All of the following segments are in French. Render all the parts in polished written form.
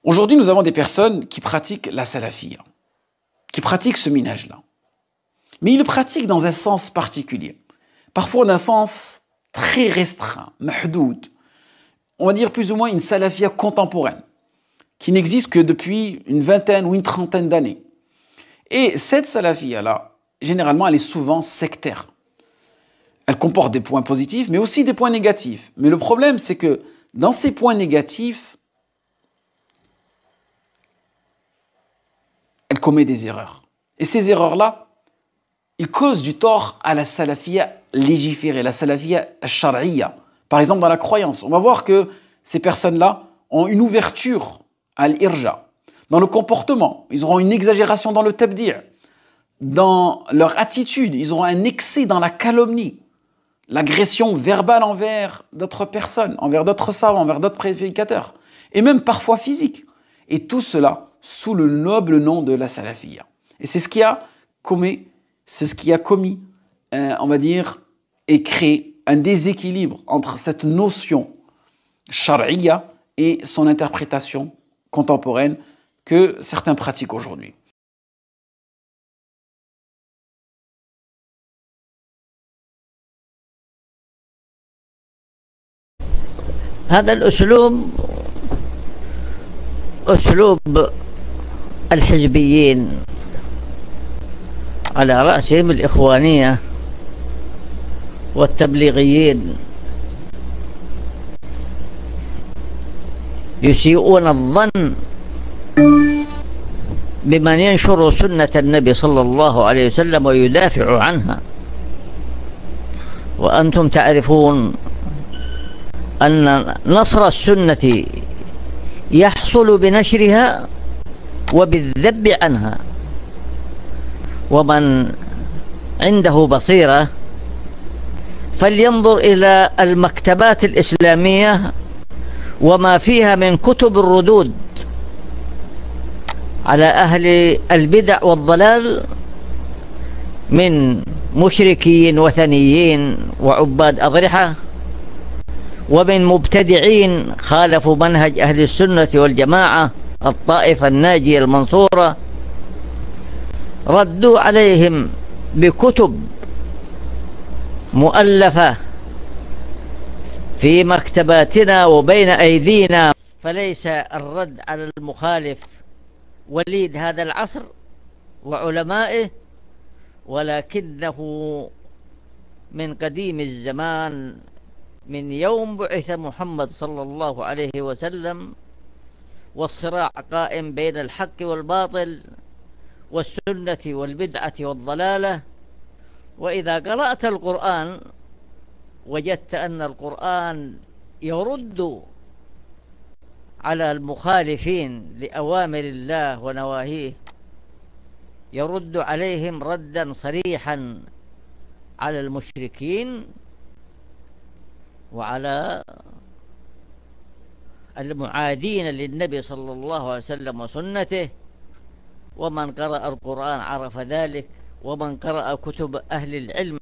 Aujourd'hui, nous avons des personnes qui pratiquent la salafiyya, qui pratiquent ce minhaj-là. Mais ils le pratiquent dans un sens particulier. Parfois d'un sens très restreint, mahdoud. On va dire plus ou moins une salafiyya contemporaine, qui n'existe que depuis une vingtaine ou une trentaine d'années. Et cette salafiyya-là, généralement, elle est souvent sectaire. Elle comporte des points positifs, mais aussi des points négatifs. Mais le problème, c'est que dans ces points négatifs, elle commet des erreurs. Et ces erreurs-là, ils causent du tort à la salafiyya légiférée, la salafiyya shar'iyya. Par exemple, dans la croyance, on va voir que ces personnes-là ont une ouverture à l'irja. Dans le comportement, ils auront une exagération dans le tabdi'. Dans leur attitude, ils auront un excès dans la calomnie, l'agression verbale envers d'autres personnes, envers d'autres savants, envers d'autres prédicateurs, et même parfois physique. Et tout cela sous le noble nom de la salafiyya. Et c'est ce qui a commis, on va dire, et créé un déséquilibre entre cette notion shar'iyya et son interprétation contemporaine que certains pratiquent aujourd'hui. هذا الأسلوب أسلوب الحزبيين على رأسهم الإخوانية والتبليغيين، يسيئون الظن بمن ينشر سنة النبي صلى الله عليه وسلم ويدافع عنها. وأنتم تعرفون أن نصر السنة يحصل بنشرها وبالذب عنها. ومن عنده بصيرة فلينظر إلى المكتبات الإسلامية وما فيها من كتب الردود على أهل البدع والضلال من مشركين وثنيين وعباد أضرحة، ومن مبتدعين خالفوا منهج أهل السنة والجماعة الطائفة الناجية المنصورة. ردوا عليهم بكتب مؤلفة في مكتباتنا وبين أيدينا. فليس الرد على المخالف وليد هذا العصر وعلمائه، ولكنه من قديم الزمان، من يوم بعث محمد صلى الله عليه وسلم، والصراع قائم بين الحق والباطل والسنة والبدعة والضلالة. وإذا قرأت القرآن وجدت أن القرآن يرد على المخالفين لأوامر الله ونواهيه، يرد عليهم ردا صريحا على المشركين وعلى المعادين للنبي صلى الله عليه وسلم وسنته. ومن قرأ القرآن عرف ذلك، ومن قرأ كتب أهل العلم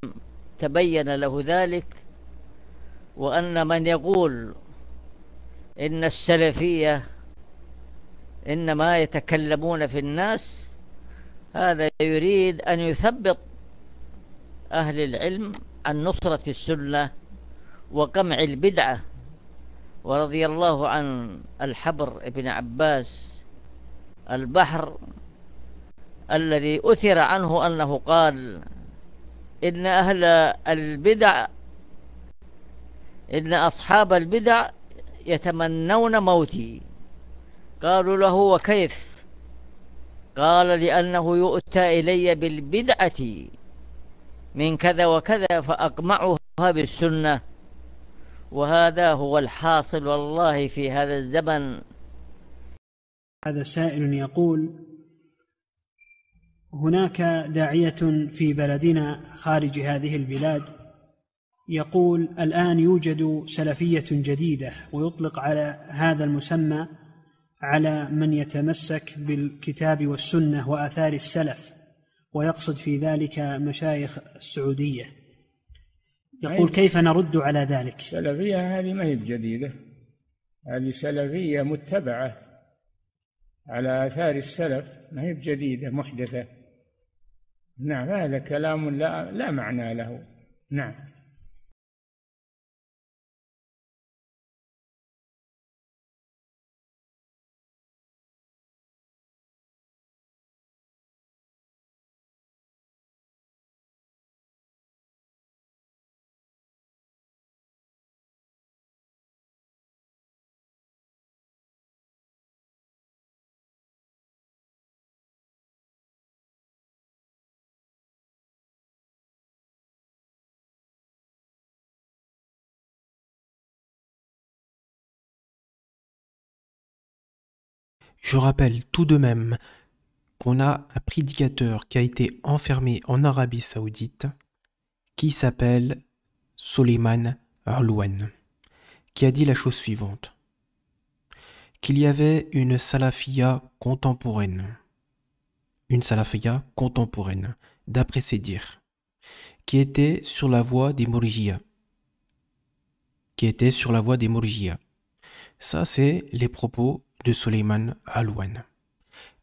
تبين له ذلك. وأن من يقول إن السلفية إنما يتكلمون في الناس، هذا يريد أن يثبط أهل العلم عن نصرة السنة وقمع البدعة. ورضي الله عن الحبر ابن عباس البحر الذي أثر عنه أنه قال إن أهل البدع، إن أصحاب البدع يتمنون موتي. قالوا له وكيف؟ قال لأنه يؤتى إلي بالبدعة من كذا وكذا فأقمعها بالسنة. وهذا هو الحاصل والله في هذا الزمن. هذا سائل يقول: هناك داعية في بلدنا خارج هذه البلاد يقول الآن يوجد سلفية جديدة، ويطلق على هذا المسمى على من يتمسك بالكتاب والسنة وآثار السلف، ويقصد في ذلك مشايخ السعودية. يقول كيف نرد على ذلك؟ السلفية هذه ما هي بجديدة، هذه سلفية متبعة على آثار السلف ما هي بجديدة محدثة. نعم، هذا كلام لا معنى له. نعم. Je rappelle tout de même qu'on a un prédicateur qui a été enfermé en Arabie Saoudite qui s'appelle Soleiman Alouane, qui a dit la chose suivante, qu'il y avait une salafia contemporaine, d'après ses dires, qui était sur la voie des Mourjia, Ça, c'est les propos de Soleiman Alouane.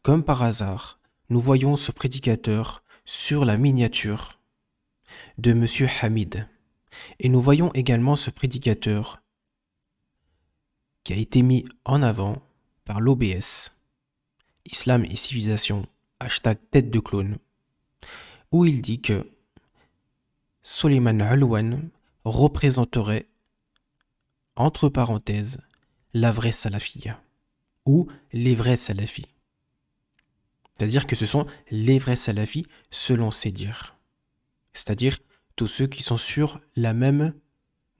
Comme par hasard, nous voyons ce prédicateur sur la miniature de Monsieur Hamid. Et nous voyons également ce prédicateur qui a été mis en avant par l'OBS, Islam et Civilisation, #tête de clone, où il dit que Soleiman Alouane représenterait, entre parenthèses, la vraie salafia, ou les vrais salafis. C'est-à-dire que ce sont les vrais salafis selon ses dires. C'est-à-dire tous ceux qui sont sur la même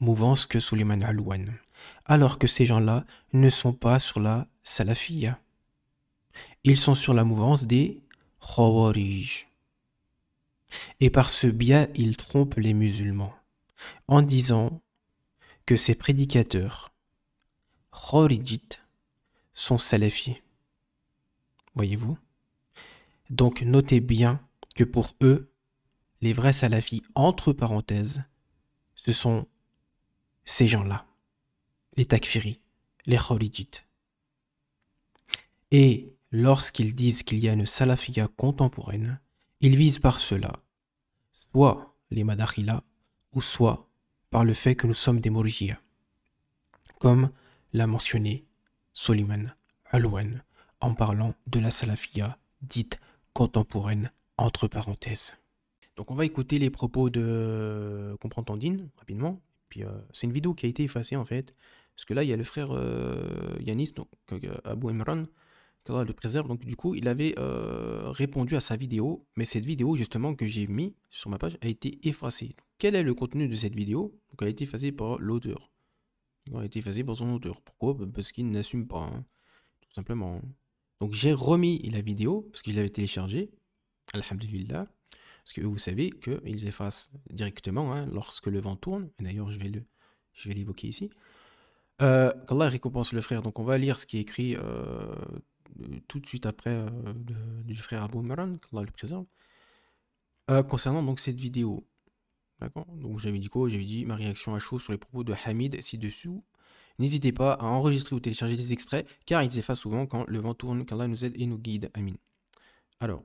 mouvance que Soleiman Alouane. Alors que ces gens-là ne sont pas sur la salafia. Ils sont sur la mouvance des Khawarij. Et par ce biais, ils trompent les musulmans en disant que ces prédicateurs Khawarijites sont salafis. Voyez-vous? Donc notez bien que pour eux, les vrais salafis, entre parenthèses, ce sont ces gens-là, les takfiris, les khawarijites. Et lorsqu'ils disent qu'il y a une salafia contemporaine, ils visent par cela soit les madakhila, ou soit par le fait que nous sommes des mourjia, comme l'a mentionné Soleiman Alouane en parlant de la salafia dite contemporaine, entre parenthèses. Donc on va écouter les propos de Comprends Tandine rapidement. Puis c'est une vidéo qui a été effacée en fait, parce que là il y a le frère Yanis, donc Abou Imran, qu'Allah le préserve. Donc du coup il avait répondu à sa vidéo, mais cette vidéo justement que j'ai mis sur ma page a été effacée. Quel est le contenu de cette vidéo? Donc elle a été effacée par l'auteur. Elle a été effacée par son auteur. Pourquoi? Parce qu'il n'assume pas, hein, tout simplement. Donc j'ai remis la vidéo, parce que je l'avais téléchargée, alhamdulillah, parce que vous savez qu'ils effacent directement hein, lorsque le vent tourne. Et d'ailleurs, je vais l'évoquer ici. Qu'Allah récompense le frère. Donc on va lire ce qui est écrit tout de suite après du frère Abou Imran, qu'Allah le préserve, concernant donc cette vidéo. D'accord? Donc j'avais dit quoi? J'avais dit ma réaction à chaud sur les propos de Hamid ci-dessous. N'hésitez pas à enregistrer ou télécharger des extraits, car ils effacent souvent quand le vent tourne, qu'Allah nous aide et nous guide. Amin. Alors,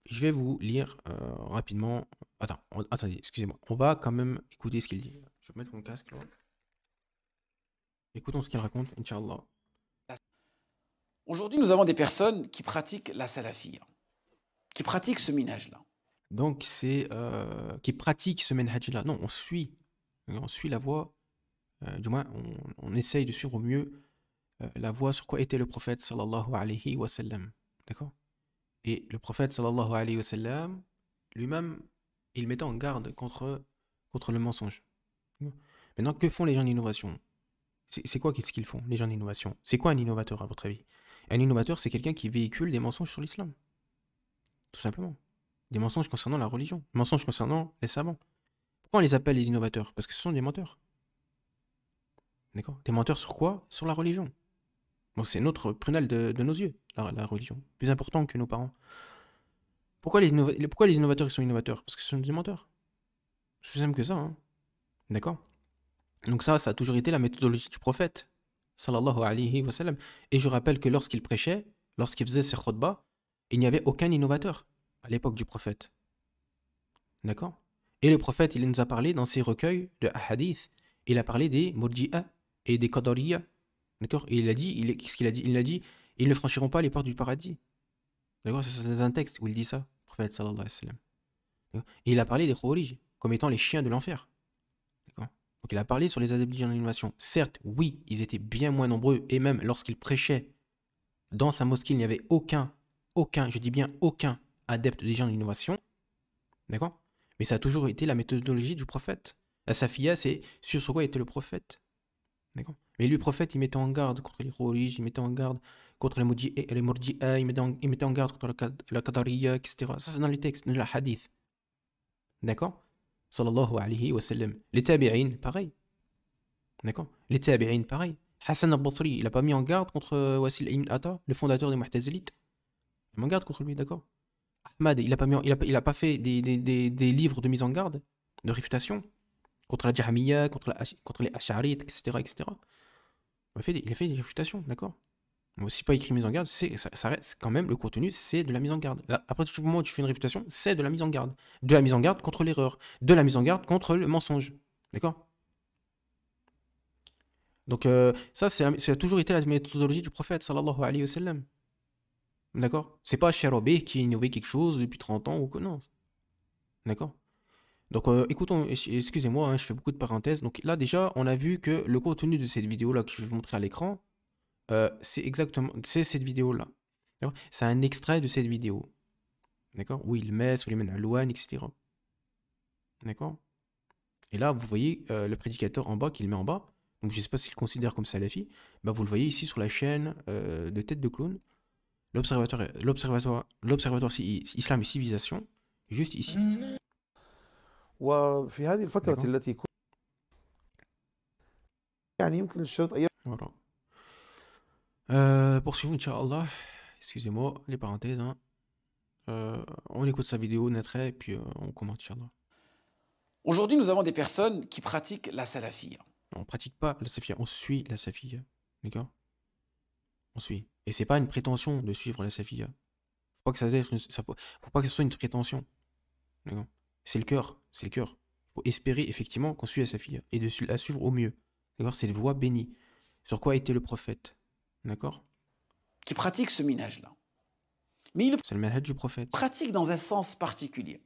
je vais vous lire rapidement. Attendez, excusez-moi. On va quand même écouter ce qu'il dit. Je vais mettre mon casque là. Écoutons ce qu'il raconte, Inch'Allah. Aujourd'hui, nous avons des personnes qui pratiquent la salafia, qui pratiquent ce minhaj-là. Donc, c'est qui pratiquent ce minhaj-là. Non, on suit la voie. Du moins, on essaye de suivre au mieux la voie sur quoi était le prophète sallallahu alayhi wa sallam. D'accord? Et le prophète sallallahu alayhi wa sallam, lui-même, il mettait en garde contre le mensonge. Maintenant, que font les gens d'innovation? C'est quoi ce qu'ils font, les gens d'innovation? C'est quoi un innovateur, à votre avis? Un innovateur, c'est quelqu'un qui véhicule des mensonges sur l'islam. Tout simplement. Des mensonges concernant la religion, des mensonges concernant les savants. Pourquoi on les appelle les innovateurs? Parce que ce sont des menteurs. D'accord? Des menteurs sur quoi? Sur la religion. Bon, c'est notre prunelle de nos yeux, la religion. Plus important que nos parents. Pourquoi les innovateurs ils sont innovateurs? Parce que ce sont des menteurs. C'est simple que ça. Hein. D'accord? Donc ça a toujours été la méthodologie du prophète, sallallahu alayhi wa sallam. Et je rappelle que lorsqu'il prêchait, lorsqu'il faisait ses khutbahs, il n'y avait aucun innovateur à l'époque du prophète. D'accord? Et le prophète, il nous a parlé dans ses recueils de hadith, il a parlé des murji'a et des qadariya. D'accord? Et il a dit, qu'est-ce qu'il a dit? Il a dit, ils ne franchiront pas les portes du paradis. D'accord? C'est un texte où il dit ça, le prophète sallallahu alayhi wa sallam. Et il a parlé des khawarij comme étant les chiens de l'enfer. D'accord? Donc il a parlé sur les adeptes de l'innovation. Certes, oui, ils étaient bien moins nombreux, et même lorsqu'il prêchait dans sa mosquée, il n'y avait aucun, je dis bien aucun adepte des gens de l'innovation. D'accord? Mais ça a toujours été la méthodologie du prophète. La Safiya, c'est sur quoi était le prophète. D'accord? Mais lui, le prophète, il mettait en garde contre les khawarij, il mettait en garde contre les murji'a, il mettait en garde contre la qadariya, etc. Ça, c'est dans les textes, dans la hadith. D'accord? Sallallahu alayhi wa sallam. Les tabi'in, pareil. D'accord? Les tabi'in, pareil. Hassan al-Basri, il n'a pas mis en garde contre Wasil ibn Atta, le fondateur des Mu'tazilites. Il a mis en garde contre lui, d'accord? Ahmad, il n'a pas fait des livres de mise en garde, de réfutation, contre la Jahmiya, contre les Ash'arites, etc., etc. Il a fait des réfutations, d'accord? Mais aussi pas écrit mise en garde, ça reste quand même, le contenu, c'est de la mise en garde. Là, après tout moment où tu fais une réfutation, c'est de la mise en garde. De la mise en garde contre l'erreur. De la mise en garde contre le mensonge. D'accord? Donc ça a toujours été la méthodologie du prophète, sallallahu alayhi wa sallam. D'accord? C'est pas Cherobé qui a innové quelque chose depuis 30 ans ou que non. D'accord? Donc écoutons, excusez-moi, hein, je fais beaucoup de parenthèses. Donc là déjà, on a vu que le contenu de cette vidéo-là que je vais vous montrer à l'écran, c'est cette vidéo-là. C'est un extrait de cette vidéo. D'accord? Où il met sur les Alouane, etc. D'accord? Et là, vous voyez le prédicateur en bas, qu'il met en bas. Donc je ne sais pas s'il considère comme salafi. Bah, vous le voyez ici sur la chaîne de Tête de Clown. L'observatoire Islam et Civilisation. Juste ici. وفي هذه الفترة التي يعني يمكن الشرط أن Voilà. Poursuivons, Inch'Allah. Excusez-moi, les parenthèses. Hein. On écoute sa vidéo, Netre, et puis on commente, Inch'Allah. Aujourd'hui, nous avons des personnes qui pratiquent la salafiyya. On ne pratique pas la Safiya, on suit la Safiya. D'accord? On suit. Et c'est pas une prétention de suivre la Safiya. Faut pas que faut pas que ce soit une prétention. D'accord? C'est le cœur. C'est le cœur. Il faut espérer effectivement qu'on suit la Safiya et de la suivre au mieux. D'accord? C'est une voie bénie. Sur quoi était le prophète? D'accord? Qui pratiquent ce minage-là. Mais ils le C'est le manhaj du prophète. pratiquent dans un sens particulier.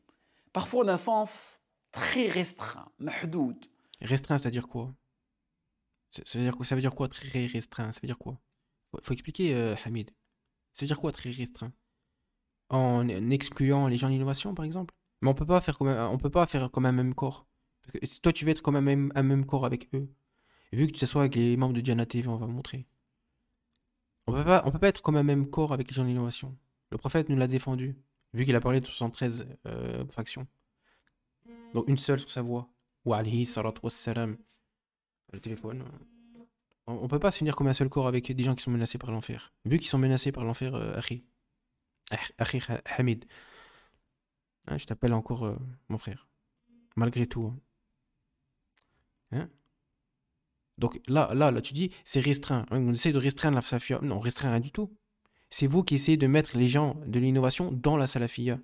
Parfois d'un sens très restreint, mahdoud. Restreint, c'est-à-dire quoi? Ça veut dire quoi très restreint? Ça veut dire quoi? Faut expliquer, Hamid. Ça veut dire quoi très restreint? En excluant les gens d'innovation, par exemple? Mais on peut pas faire comme un même corps. Parce que si toi, tu veux être comme un même corps avec eux, et vu que tu t'assois avec les membres de Jannah TV, on va montrer. On peut pas être comme un même corps avec les gens d'innovation. Le prophète nous l'a défendu, vu qu'il a parlé de 73 factions. Donc une seule sur sa voix. Wa alayhi salatu wassalam. Le téléphone. On peut pas se finir comme un seul corps avec des gens qui sont menacés par l'enfer. Vu qu'ils sont menacés par l'enfer, Akhi Hamid. Hein, je t'appelle encore mon frère. Malgré tout. Hein? Donc là, tu dis, c'est restreint. On essaie de restreindre la Safiya. Non, on restreint rien du tout. C'est vous qui essayez de mettre les gens de l'innovation dans la Salafiyya.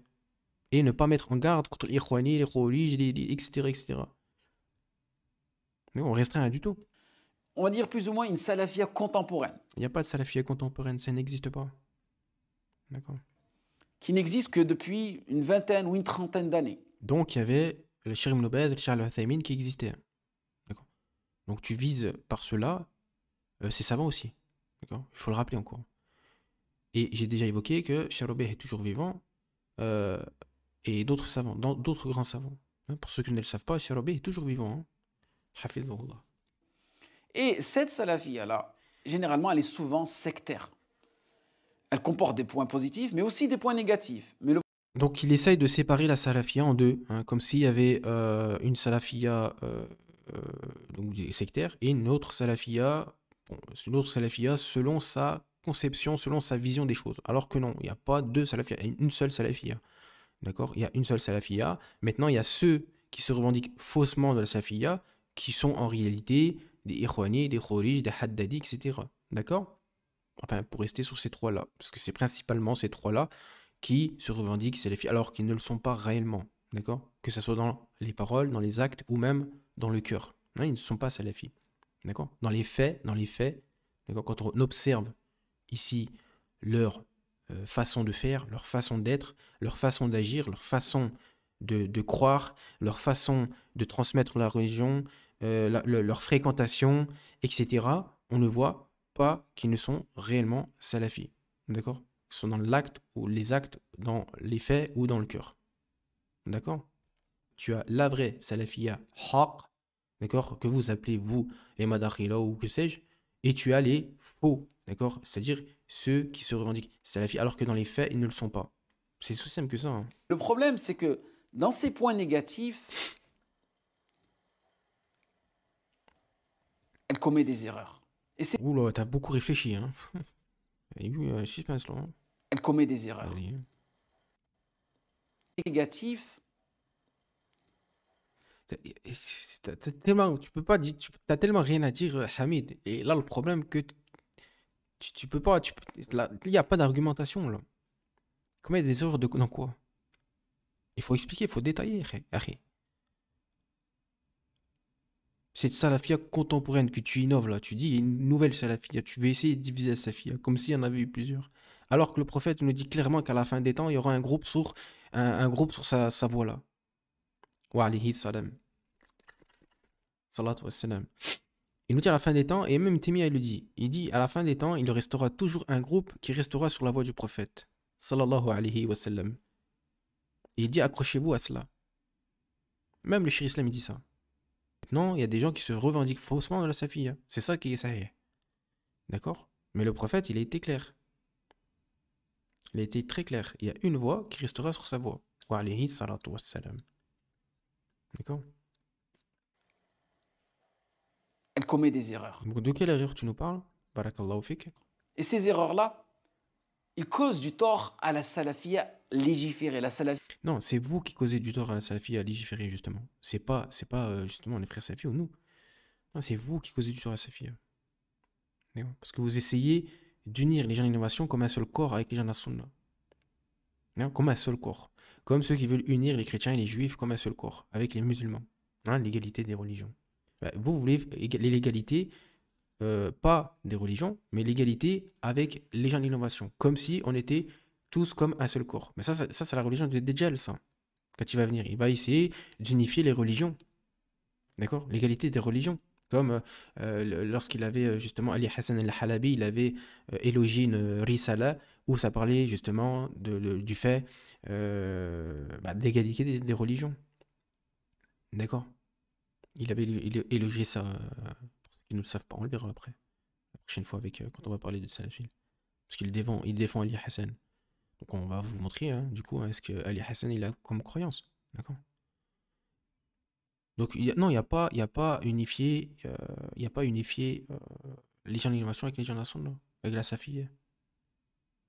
Et ne pas mettre en garde contre les Ikhwani, les Khawarij, etc., etc. Mais on restreint rien du tout. On va dire plus ou moins une salafiyya contemporaine. Il n'y a pas de Salafiyya contemporaine, ça n'existe pas. D'accord. Qui n'existe que depuis une vingtaine ou une trentaine d'années. Donc il y avait le Cheikh Ibn Baz, le Cheikh Al-Uthaymin qui existaient. D'accord. Donc tu vises par cela ces savants aussi. D'accord. Il faut le rappeler encore. Et j'ai déjà évoqué que Cherobé est toujours vivant et d'autres savants, d'autres grands savants. Hein, pour ceux qui ne le savent pas, Cherobé est toujours vivant. Hein. Hafidhullah. Et cette salafiyya-là, généralement, elle est souvent sectaire. Elle comporte des points positifs, mais aussi des points négatifs. Mais Donc il essaye de séparer la salafiyya en deux, hein, comme s'il y avait une salafiyya donc sectaire et une autre salafiyya selon sa conception, selon sa vision des choses. Alors que non, il n'y a pas deux salafiyya, il y a une seule salafiyya. D'accord? Il y a une seule salafiyya. Maintenant, il y a ceux qui se revendiquent faussement de la salafiyya, qui sont en réalité des Ikhwani, des Khawarij, des Haddadi, etc. D'accord? Enfin, pour rester sur ces trois-là. Parce que c'est principalement ces trois-là qui se revendiquent salafis, alors qu'ils ne le sont pas réellement. D'accord? Que ce soit dans les paroles, dans les actes, ou même dans le cœur. Hein, ils ne sont pas salafis. D'accord? Dans les faits, d'accord, quand on observe ici leur façon de faire, leur façon d'être, leur façon d'agir, leur façon de croire, leur façon de transmettre la religion, leur fréquentation, etc., on ne voit pas qu'ils ne sont réellement salafis. D'accord? Ils sont dans l'acte ou les actes, dans les faits ou dans le cœur. D'accord? Tu as la vraie salafia haq, d'accord, que vous appelez vous les madakhila ou que sais-je, et tu as les faux, d'accord, c'est-à-dire ceux qui se revendiquent salafis alors que dans les faits ils ne le sont pas. C'est aussi simple que ça. Hein. Le problème, c'est que dans ces points négatifs, elle commet des erreurs. Et c'est Oula, t'as beaucoup réfléchi, hein. Il y a eu un suspense là. Hein. elle commet des erreurs. Vas-y. Négatif, T'as tellement, tu peux pas dire, t'as tellement rien à dire, Hamid. Et là, le problème que tu peux pas, il n'y a pas d'argumentation là. Comment il y a des erreurs dans quoi? Il faut expliquer, il faut détailler, akhi. Cette salafia contemporaine que tu innoves là, tu dis il y a une nouvelle salafia, tu veux essayer de diviser la salafia, comme s'il y en avait eu plusieurs. Alors que le prophète nous dit clairement qu'à la fin des temps, il y aura un groupe sur, un groupe sur sa voie là. Wa alayhi salam. Salatu wassalam. Il nous dit à la fin des temps, et même Témia il le dit, il dit à la fin des temps, il restera toujours un groupe qui restera sur la voie du prophète. Sallallahu alayhi wa sallam. Et il dit accrochez-vous à cela. Même le Cheikh Islam il dit ça. Maintenant, il y a des gens qui se revendiquent faussement de la salafia. C'est ça qui est sahih. D'accord? Mais le prophète, il a été clair. Il a été très clair. Il y a une voie qui restera sur sa voie. Wa alayhi salatu wassalam. D'accord? elle commet des erreurs. De quelle erreur tu nous parles? Barakallahu fik. Et ces erreurs-là, ils causent du tort à la salafia légiférée. La salafia, Non, c'est vous qui causez du tort à la salafie à légiférer, justement. C'est pas justement les frères salafis ou nous. Non, c'est vous qui causez du tort à la salafie. D'accord? Parce que vous essayez d'unir les gens d'innovation comme un seul corps avec les gens de la sunna. Non, comme un seul corps. Comme ceux qui veulent unir les chrétiens et les juifs comme un seul corps, avec les musulmans. Hein, l'égalité des religions. Vous voulez l'égalité, pas des religions, mais l'égalité avec les gens d'innovation. Comme si on était tous comme un seul corps. Mais ça c'est la religion de Dajjal, ça. Quand il va venir, il va essayer d'unifier les religions. D'accord? L'égalité des religions. Comme lorsqu'il avait justement Ali Hassan al-Halabi, il avait élogié une risala où ça parlait justement du fait d'égalité des religions. D'accord? Il avait élogié ça. Pour ceux qui ne le savent pas, on le verra après. La prochaine fois quand on va parler de Salafil. Parce qu'il défend Ali Hassan. Donc on va vous montrer, hein, du coup, est-ce que Ali Hassan il a comme croyance. D'accord? Donc il n'y a pas unifié, les gens de l'innovation avec les gens de la sunna, avec la salafiyya.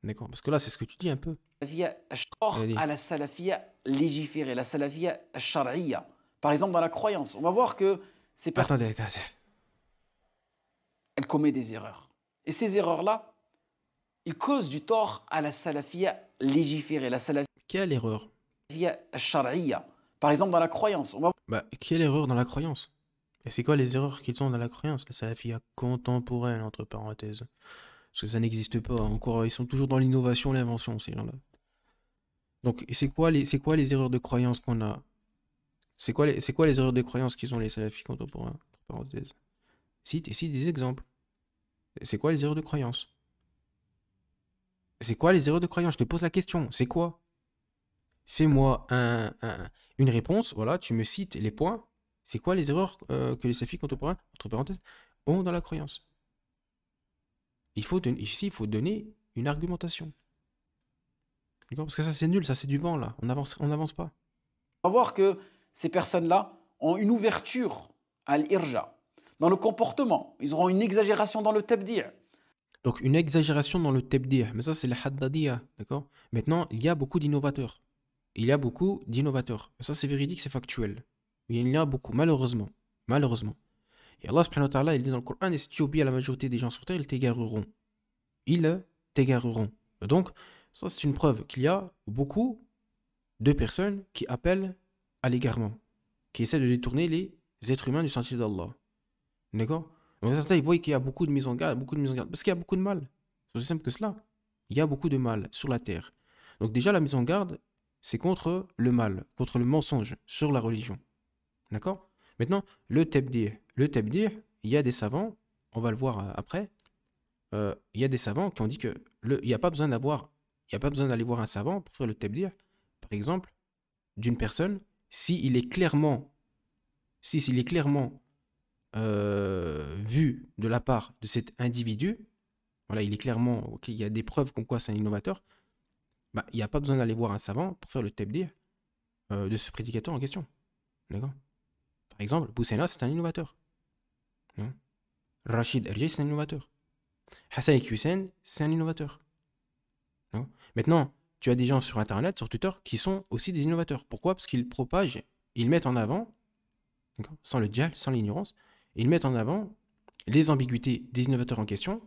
D'accord? Parce que là, c'est ce que tu dis un peu. tort Allez. à la salafia légiférée, la salafia shar'iyya. Par exemple, dans la croyance, on va voir que ces personnes, Attendez. elle commet des erreurs. Et ces erreurs-là, ils causent du tort à la salafia légiférée, la salafia Quelle erreur? shar'iyya. Par exemple, dans la croyance, on va Quelle erreur dans la croyance? Et c'est quoi les erreurs qu'ils ont dans la croyance? La salafiyya contemporaine, entre parenthèses. Parce que ça n'existe pas encore. Ils sont toujours dans l'innovation, l'invention, ces gens-là. Donc, c'est quoi les erreurs de croyance qu'on a? C'est quoi les erreurs de croyance qu'ils ont les salafis contemporains, entre parenthèses? Cite des exemples. C'est quoi les erreurs de croyance? C'est quoi les erreurs de croyance? Je te pose la question. C'est quoi? Fais-moi une réponse. Voilà, tu me cites les points. C'est quoi les erreurs que les salafis contemporains, entre parenthèses, ont dans la croyance? Ici, il faut donner une argumentation. D'accord? Parce que ça, c'est nul, ça, c'est du vent, là. On n'avance pas. voir que ces personnes-là ont une ouverture à l'irja. Dans le comportement, ils auront une exagération dans le tabdi'. Donc, une exagération dans le tabdi'. Mais ça, c'est le haddadiyya. D'accord? Maintenant, il y a beaucoup d'innovateurs. Et ça, c'est véridique, c'est factuel. Il y en a beaucoup, malheureusement. Et Allah subhanahu wa ta'ala, il dit dans le Coran, et si tu obéis à la majorité des gens sur terre, ils t'égareront. ils t'égareront. Donc, ça c'est une preuve qu'il y a beaucoup de personnes qui appellent à l'égarement, qui essaient de détourner les êtres humains du sentier d'Allah. D'accord? Donc, ça, ils voient qu'il y a beaucoup de mise en garde, parce qu'il y a beaucoup de mal. C'est aussi simple que cela. Il y a beaucoup de mal sur la terre. Donc, déjà, la mise en garde, c'est contre le mal, contre le mensonge sur la religion. D'accord? Maintenant, le tabdir. Le tabdir, il y a des savants, on va le voir après, il y a des savants qui ont dit que il n'y a pas besoin d'aller voir un savant pour faire le tabdir, par exemple, d'une personne, s'il est clairement vu de la part de cet individu, voilà, il est clairement, il y a des preuves comme quoi c'est un innovateur, bah, il n'y a pas besoin d'aller voir un savant pour faire le tabdir de ce prédicateur en question. D'accord? Par exemple, Boussena, c'est un innovateur. Non? Rachid Erjé, c'est un innovateur. Hassan Hussein, c'est un innovateur. Non? Maintenant, tu as des gens sur Internet, sur Twitter, qui sont aussi des innovateurs. Pourquoi? Parce qu'ils propagent, ils mettent en avant, sans le diable, sans l'ignorance, ils mettent en avant les ambiguïtés des innovateurs en question,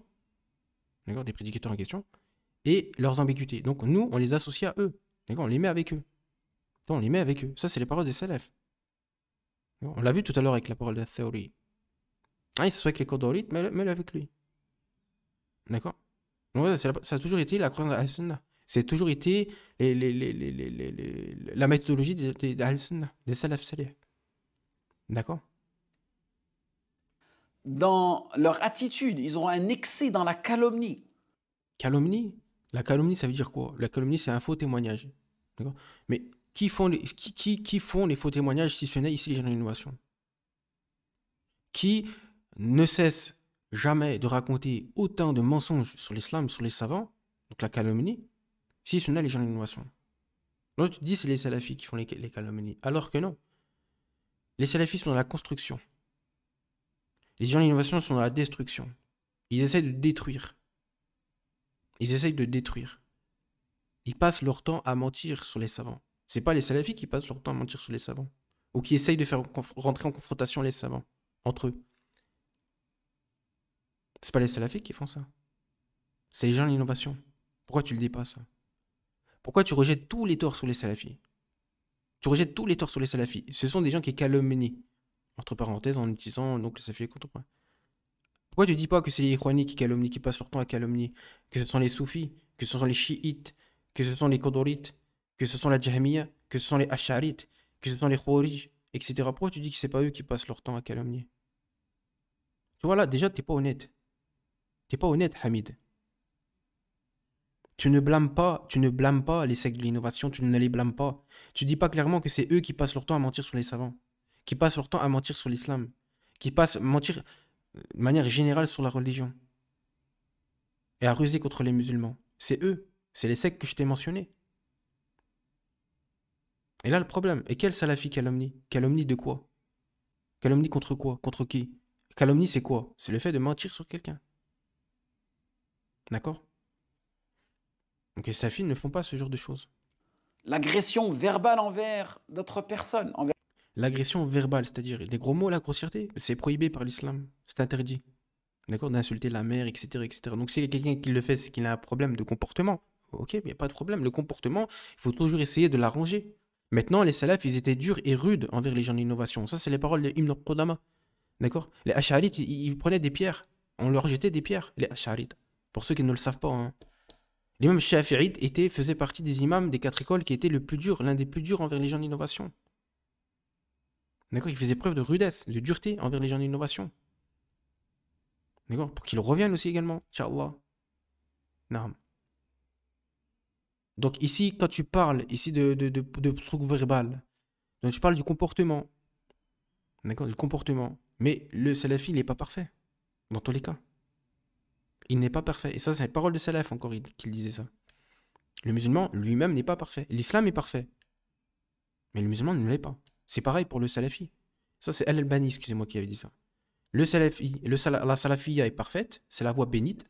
des prédicateurs en question, et leurs ambiguïtés. Donc nous, on les associe à eux. On les met avec eux. Donc, on les met avec eux. Ça, c'est les paroles des salafs. On l'a vu tout à l'heure avec la parole de la théorie. Il s'assoit avec les Qadarites, mets-le avec lui. D'accord? Donc, ça a toujours été la croyance d'Al-Sunnah. C'est toujours été la méthodologie des Al-Sunnah, des salafs salih. D'accord? Dans leur attitude, ils ont un excès dans la calomnie. Calomnie? La calomnie, ça veut dire quoi? La calomnie, c'est un faux témoignage. D'accord? Mais qui font les faux témoignages si ce n'est ici les gens de l'innovation? Qui ne cessent jamais de raconter autant de mensonges sur l'islam, sur les savants, donc la calomnie, si ce n'est les gens de l'innovation? Donc tu te dis c'est les salafis qui font les calomnies, alors que non. Les salafis sont dans la construction. Les gens de l'innovation sont dans la destruction. Ils essayent de détruire. Ils passent leur temps à mentir sur les savants. C'est pas les salafis qui passent leur temps à mentir sur les savants. Ou qui essayent de faire rentrer en confrontation les savants, entre eux. C'est pas les salafis qui font ça. C'est les gens de l'innovation. Pourquoi tu le dis pas, ça? Pourquoi tu rejettes tous les torts sur les salafis? Tu rejettes tous les torts sur les salafis. Ce sont des gens qui calomnient. Entre parenthèses, en utilisant donc les salafis contemporains. Pourquoi tu dis pas que c'est les Ikhwanis qui calomnient, qui passent leur temps à calomnier? Que ce sont les soufis, que ce sont les chiites, que ce sont les qadarites, que ce sont la jahmiya, que ce sont les ash'arites, que ce sont les khawarij, etc. Pourquoi tu dis que c'est pas eux qui passent leur temps à calomnier? Tu vois là, déjà, t'es pas honnête. T'es pas honnête, Hamid. Tu ne blâmes pas les sectes de l'innovation, tu ne les blâmes pas. Tu dis pas clairement que c'est eux qui passent leur temps à mentir sur les savants, qui passent leur temps à mentir sur l'islam, qui passent à mentir de manière générale sur la religion et à ruser contre les musulmans. C'est eux, c'est les sectes que je t'ai mentionnés. Et là le problème, et quel salafi calomnie? Calomnie de quoi? Calomnie contre quoi? Contre qui? Calomnie c'est quoi? C'est le fait de mentir sur quelqu'un. D'accord? Donc les salafis ne font pas ce genre de choses. L'agression verbale envers d'autres personnes. L'agression verbale, c'est-à-dire des gros mots, la grossièreté, c'est prohibé par l'islam. C'est interdit. D'accord? D'insulter la mère, etc., etc. Donc si quelqu'un qui le fait, c'est qu'il a un problème de comportement. Ok, mais il n'y a pas de problème. Le comportement, il faut toujours essayer de l'arranger. Maintenant, les salafs, ils étaient durs et rudes envers les gens d'innovation. Ça, c'est les paroles d'Ibn Qudama. D'accord? Les Ash'arites, ils prenaient des pierres. On leur jetait des pierres, les Ash'arites. Pour ceux qui ne le savent pas, hein. L'imam Shafi'ite faisait partie des imams des 4 écoles qui étaient l'un des plus durs envers les gens d'innovation. D'accord? Il faisait preuve de rudesse, de dureté envers les gens d'innovation. D'accord? Pour qu'ils reviennent aussi également, Inch'Allah. Naam. Donc ici, quand tu parles ici de trucs verbal, donc tu parles du comportement. D'accord? Du comportement. Mais le salafi, il n'est pas parfait. Dans tous les cas. Il n'est pas parfait. Et ça, c'est la parole de salaf encore qu'il disait ça. Le musulman lui-même n'est pas parfait. L'islam est parfait. Mais le musulman ne l'est pas. C'est pareil pour le salafi. Ça, c'est Al-Albani, excusez-moi, qui avait dit ça. Le salafi, la salafiyya est parfaite, c'est la voie bénite.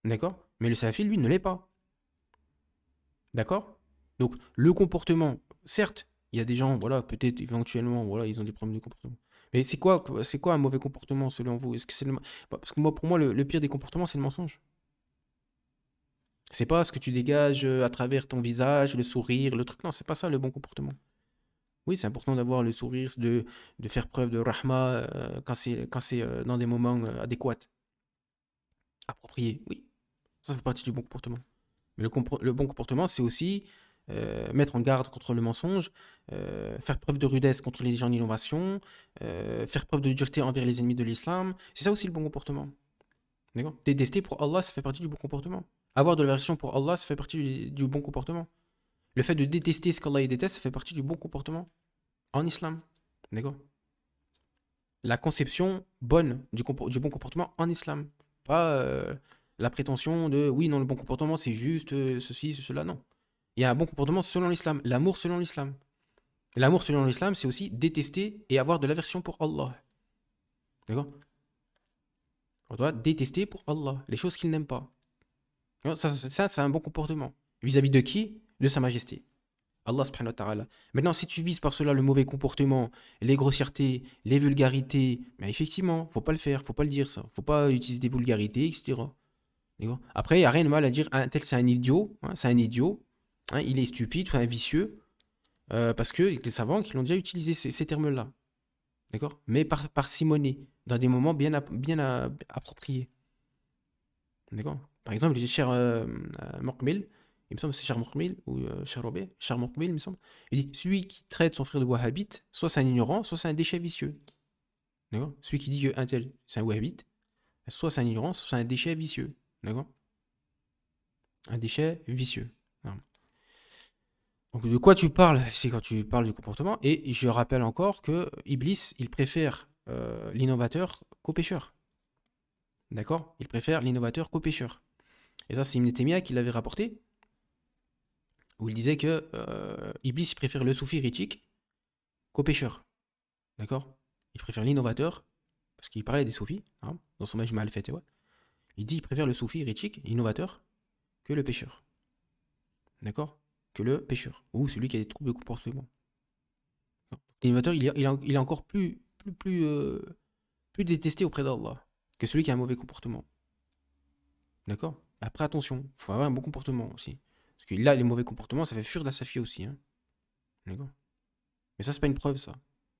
D'accord? Mais le salafi, lui, ne l'est pas. D'accord? Donc, le comportement, certes, il y a des gens, voilà, peut-être éventuellement, voilà, ils ont des problèmes de comportement. Mais c'est quoi un mauvais comportement selon vous? Est-ce que c'est parce que moi, pour moi, le pire des comportements, c'est le mensonge. C'est pas ce que tu dégages à travers ton visage, le sourire, le truc. Non, c'est pas ça le bon comportement. Oui, c'est important d'avoir le sourire, de faire preuve de rahma quand c'est dans des moments adéquats, appropriés. Oui, ça fait partie du bon comportement. Mais le bon comportement, c'est aussi mettre en garde contre le mensonge, faire preuve de rudesse contre les gens d'innovation, faire preuve de dureté envers les ennemis de l'islam. C'est ça aussi le bon comportement. D'accord? Détester pour Allah, ça fait partie du bon comportement. Avoir de l'aversion pour Allah, ça fait partie du bon comportement. Le fait de détester ce qu'Allah déteste, ça fait partie du bon comportement en islam. D'accord? La conception bonne du bon comportement en islam. Pas la prétention de oui, non, le bon comportement, c'est juste ceci, cela. Non. Il y a un bon comportement selon l'islam. L'amour selon l'islam. L'amour selon l'islam, c'est aussi détester et avoir de l'aversion pour Allah. D'accord? On doit détester pour Allah les choses qu'il n'aime pas. Ça, c'est un bon comportement. Vis-à-vis de qui? De sa majesté. Allah subhanahu wa ta'ala. Maintenant, si tu vises par cela le mauvais comportement, les grossièretés, les vulgarités, mais effectivement, faut pas le faire, faut pas le dire ça. Faut pas utiliser des vulgarités, etc. D'accord? Après, il n'y a rien de mal à dire un tel c'est un idiot, hein, c'est un idiot, hein, il est stupide, c'est un vicieux, parce que les savants qui l'ont déjà utilisé ces termes-là. D'accord? Mais par parcimonie, dans des moments bien appropriés. D'accord? Par exemple, cher Moqbil, il me semble que c'est cher Moqbil ou cher Robé, cher Moqbil, il me semble. Il dit celui qui traite son frère de wahhabite, soit c'est un ignorant, soit c'est un déchet vicieux. D'accord? Celui qui dit qu'un tel c'est un wahhabite, soit c'est un ignorant, soit c'est un déchet vicieux. D'accord? Un déchet vicieux. Voilà. Donc de quoi tu parles? C'est quand tu parles du comportement. Et je rappelle encore que Iblis, il préfère l'innovateur qu'au pécheur. D'accord? Il préfère l'innovateur qu'au pécheur. Et ça, c'est Ibn Taymiyyah qui l'avait rapporté, où il disait que Iblis il préfère le soufi hérétique qu'au pécheur. D'accord? Il préfère l'innovateur, parce qu'il parlait des soufis, hein, dans son Majma al-Fatawa. Il dit qu'il préfère le soufi hérétique, innovateur, que le pécheur. D'accord? Que le pécheur, ou celui qui a des troubles de comportement. L'innovateur, il est encore plus détesté auprès d'Allah que celui qui a un mauvais comportement. D'accord? Après, attention, il faut avoir un bon comportement aussi. Parce que là, les mauvais comportements, ça fait fuir la safia aussi. Hein. D'accord? Mais ça, c'est pas une preuve, ça.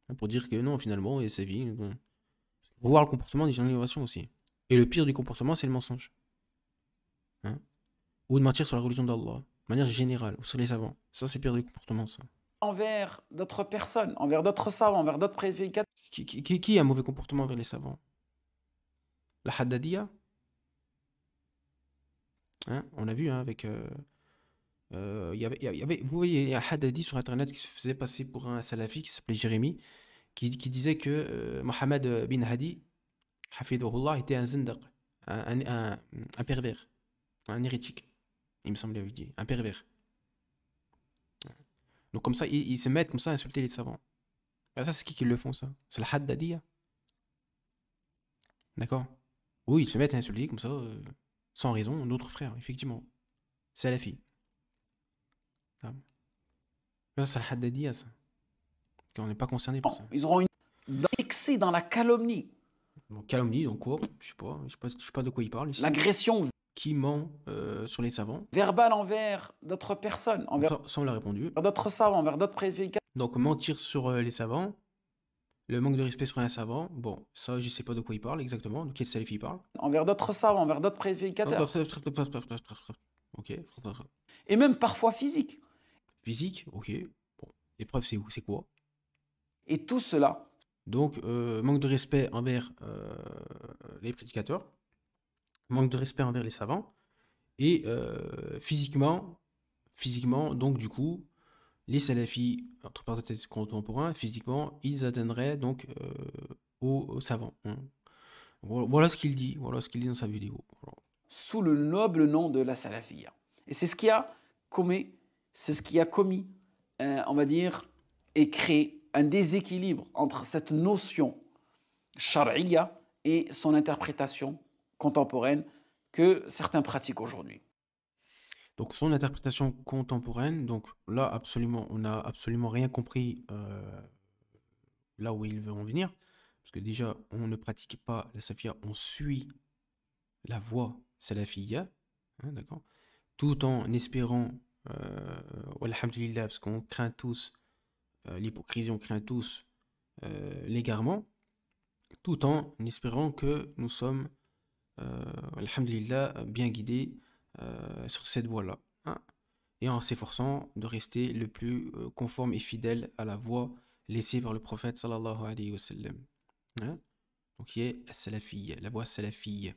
Hein, pour dire que non, finalement, il y a sa vie. Bon. Il faut voir le comportement des gens d'innovation aussi. Et le pire du comportement, c'est le mensonge. Hein? Ou de mentir sur la religion d'Allah, de manière générale, ou sur les savants. Ça, c'est le pire du comportement, ça. Envers d'autres personnes, envers d'autres savants, envers d'autres prédicateurs. Qui a un mauvais comportement envers les savants? La Haddadiyya? Hein, on a vu hein, avec... vous voyez, il y a un Haddadi sur Internet qui se faisait passer pour un salafi qui s'appelait Jérémy, qui disait que Mohammed bin Hadi, Hafidhullah, était un zindaq, un pervers, un hérétique. Il me semble qu'il avait dit, un pervers. Donc comme ça, ils se mettent comme ça à insulter les savants. Et ça, c'est qui le font, ça? C'est la Haddadiyya. D'accord? Oui, ils se mettent à insulter comme ça, sans raison, notre frère, effectivement. Salafi. Ah. Ça, c'est la Haddadiyya, ça. On n'est pas concerné par ça. Ils auront une excès dans la calomnie. Donc, calomnie, donc quoi? Je sais pas de quoi il parle ici. L'agression Qui ment sur les savants? verbale envers d'autres personnes, envers Ça, on l'a répondu. d'autres savants, envers d'autres prédicateurs. Donc, mentir sur les savants, le manque de respect sur un savant, bon, ça, je sais pas de quoi il parle exactement, de quel salaf il parle. Envers d'autres savants, envers d'autres prédicateurs. Ok. Et même parfois physique. Physique, ok. Bon, l'épreuve, c'est quoi? Et tout cela. Donc, manque de respect envers les prédicateurs, manque de respect envers les savants, et physiquement, donc du coup, les salafis, entre parenthèses contemporains, physiquement, ils atteindraient donc aux savants. Hein. Voilà ce qu'il dit, dans sa vidéo. Voilà. Sous le noble nom de la salafiyya. Et c'est ce qui a commis, on va dire, et créé un déséquilibre entre cette notion shar'iyya et son interprétation contemporaine que certains pratiquent aujourd'hui. Donc son interprétation contemporaine, donc là on n'a absolument rien compris là où ils veulent en venir, parce que déjà on ne pratique pas la salafiyya, on suit la voie salafiyya, hein, d'accord. tout en espérant, alhamdulillah, parce qu'on craint tous l'hypocrisie, on craint tous l'égarement, tout en espérant que nous sommes, alhamdulillah, bien guidés sur cette voie-là, hein, et en s'efforçant de rester le plus conforme et fidèle à la voie laissée par le prophète sallallahu alayhi wa sallam. Hein. Donc, qui est salafiyya, la voie salafiyya.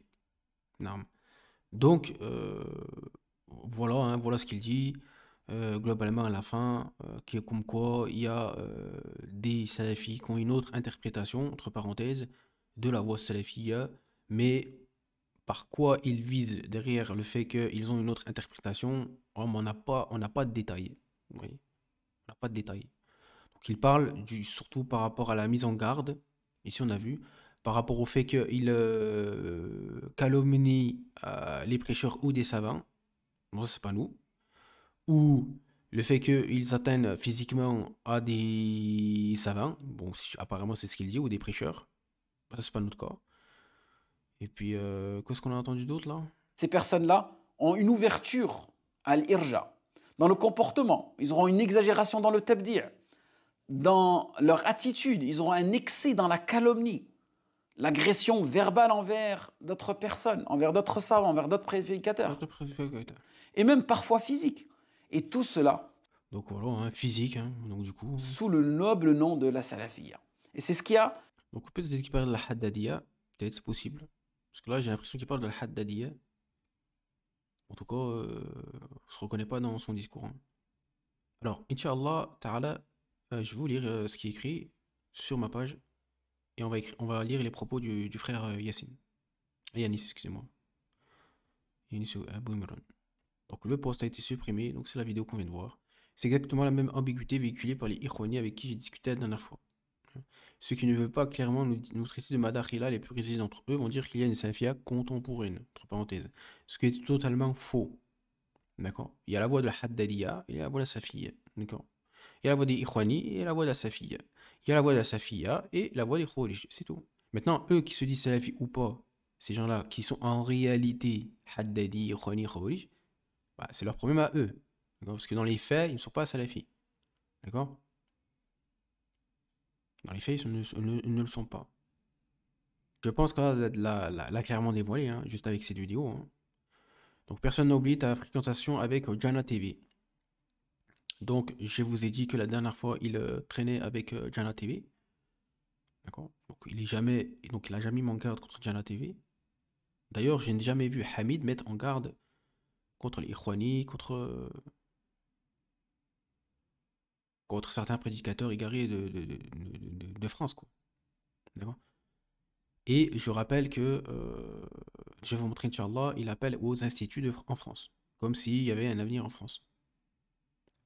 Non. Donc, voilà, hein, voilà ce qu'il dit. Globalement, à la fin, qui est comme quoi il y a des salafis qui ont une autre interprétation, entre parenthèses, de la voie salafiyya, mais par quoi ils visent derrière le fait qu'ils ont une autre interprétation, on n'a pas de détails. Oui, on n'a pas de détails. Donc il parle surtout par rapport à la mise en garde, ici on a vu, par rapport au fait qu'ils calomnient les prêcheurs ou des savants, bon ça c'est pas nous, ou le fait qu'ils atteignent physiquement à des savants, bon apparemment c'est ce qu'il dit, ou des prêcheurs, ça c'est pas notre cas. Et puis, qu'est-ce qu'on a entendu d'autre là? Ces personnes-là ont une ouverture à l'irja. Dans le comportement, ils auront une exagération dans le tabdi'. Dans leur attitude, ils auront un excès dans la calomnie, l'agression verbale envers d'autres personnes, envers d'autres savants, envers d'autres prédicateurs. Et même parfois physique. Et tout cela, Donc voilà, hein, physique, hein, donc du coup. sous le noble nom de la salafiyya. Et c'est ce qu'il y a. Donc peut-être qu'il parle de la haddadiyya, peut-être c'est possible. Parce que là j'ai l'impression qu'il parle de la haddadiyya. En tout cas, on se reconnaît pas dans son discours. Hein. Alors, Inch'Allah Ta'ala, je vais vous lire ce qui est écrit sur ma page. Et on va lire les propos du frère Yassine. Yanis, excusez-moi. Yanis Abou Imran. Donc le post a été supprimé, donc c'est la vidéo qu'on vient de voir. C'est exactement la même ambiguïté véhiculée par les Ikhwani avec qui j'ai discuté la dernière fois. Ceux qui ne veulent pas clairement nous traiter de Madakhila, les plus résidents d'entre eux, vont dire qu'il y a une salafia contemporaine, entre parenthèses. Ce qui est totalement faux. D'accord? Il y a la voie de la Haddadiyya et la voie de la Safiyya. D'accord? Il y a la voie des Ikhwani et la voie de la Safiyya. Il y a la voie de la Safiyya et la voie des Khawarij. C'est tout. Maintenant, eux qui se disent salafi ou pas, ces gens-là qui sont en réalité Haddadi, Ikhwani, Khawarij, bah, c'est leur problème à eux. Parce que dans les faits, ils ne sont pas salafis. D'accord? Dans les faits, ils ne le sont pas. Je pense qu'on l'a clairement dévoilé, hein, juste avec cette vidéo. Hein. Donc, personne n'a oublié ta fréquentation avec Jana TV. Donc, je vous ai dit que la dernière fois, il traînait avec Jana TV. D'accord? Donc, il n'a jamais mis en garde contre Jana TV. D'ailleurs, je n'ai jamais vu Hamid mettre en garde contre les Ikhwani, contre certains prédicateurs égarés de France, quoi. D'accord? Et je rappelle que, je vais vous montrer, Inch'Allah, il appelle aux instituts en France, comme s'il y avait un avenir en France.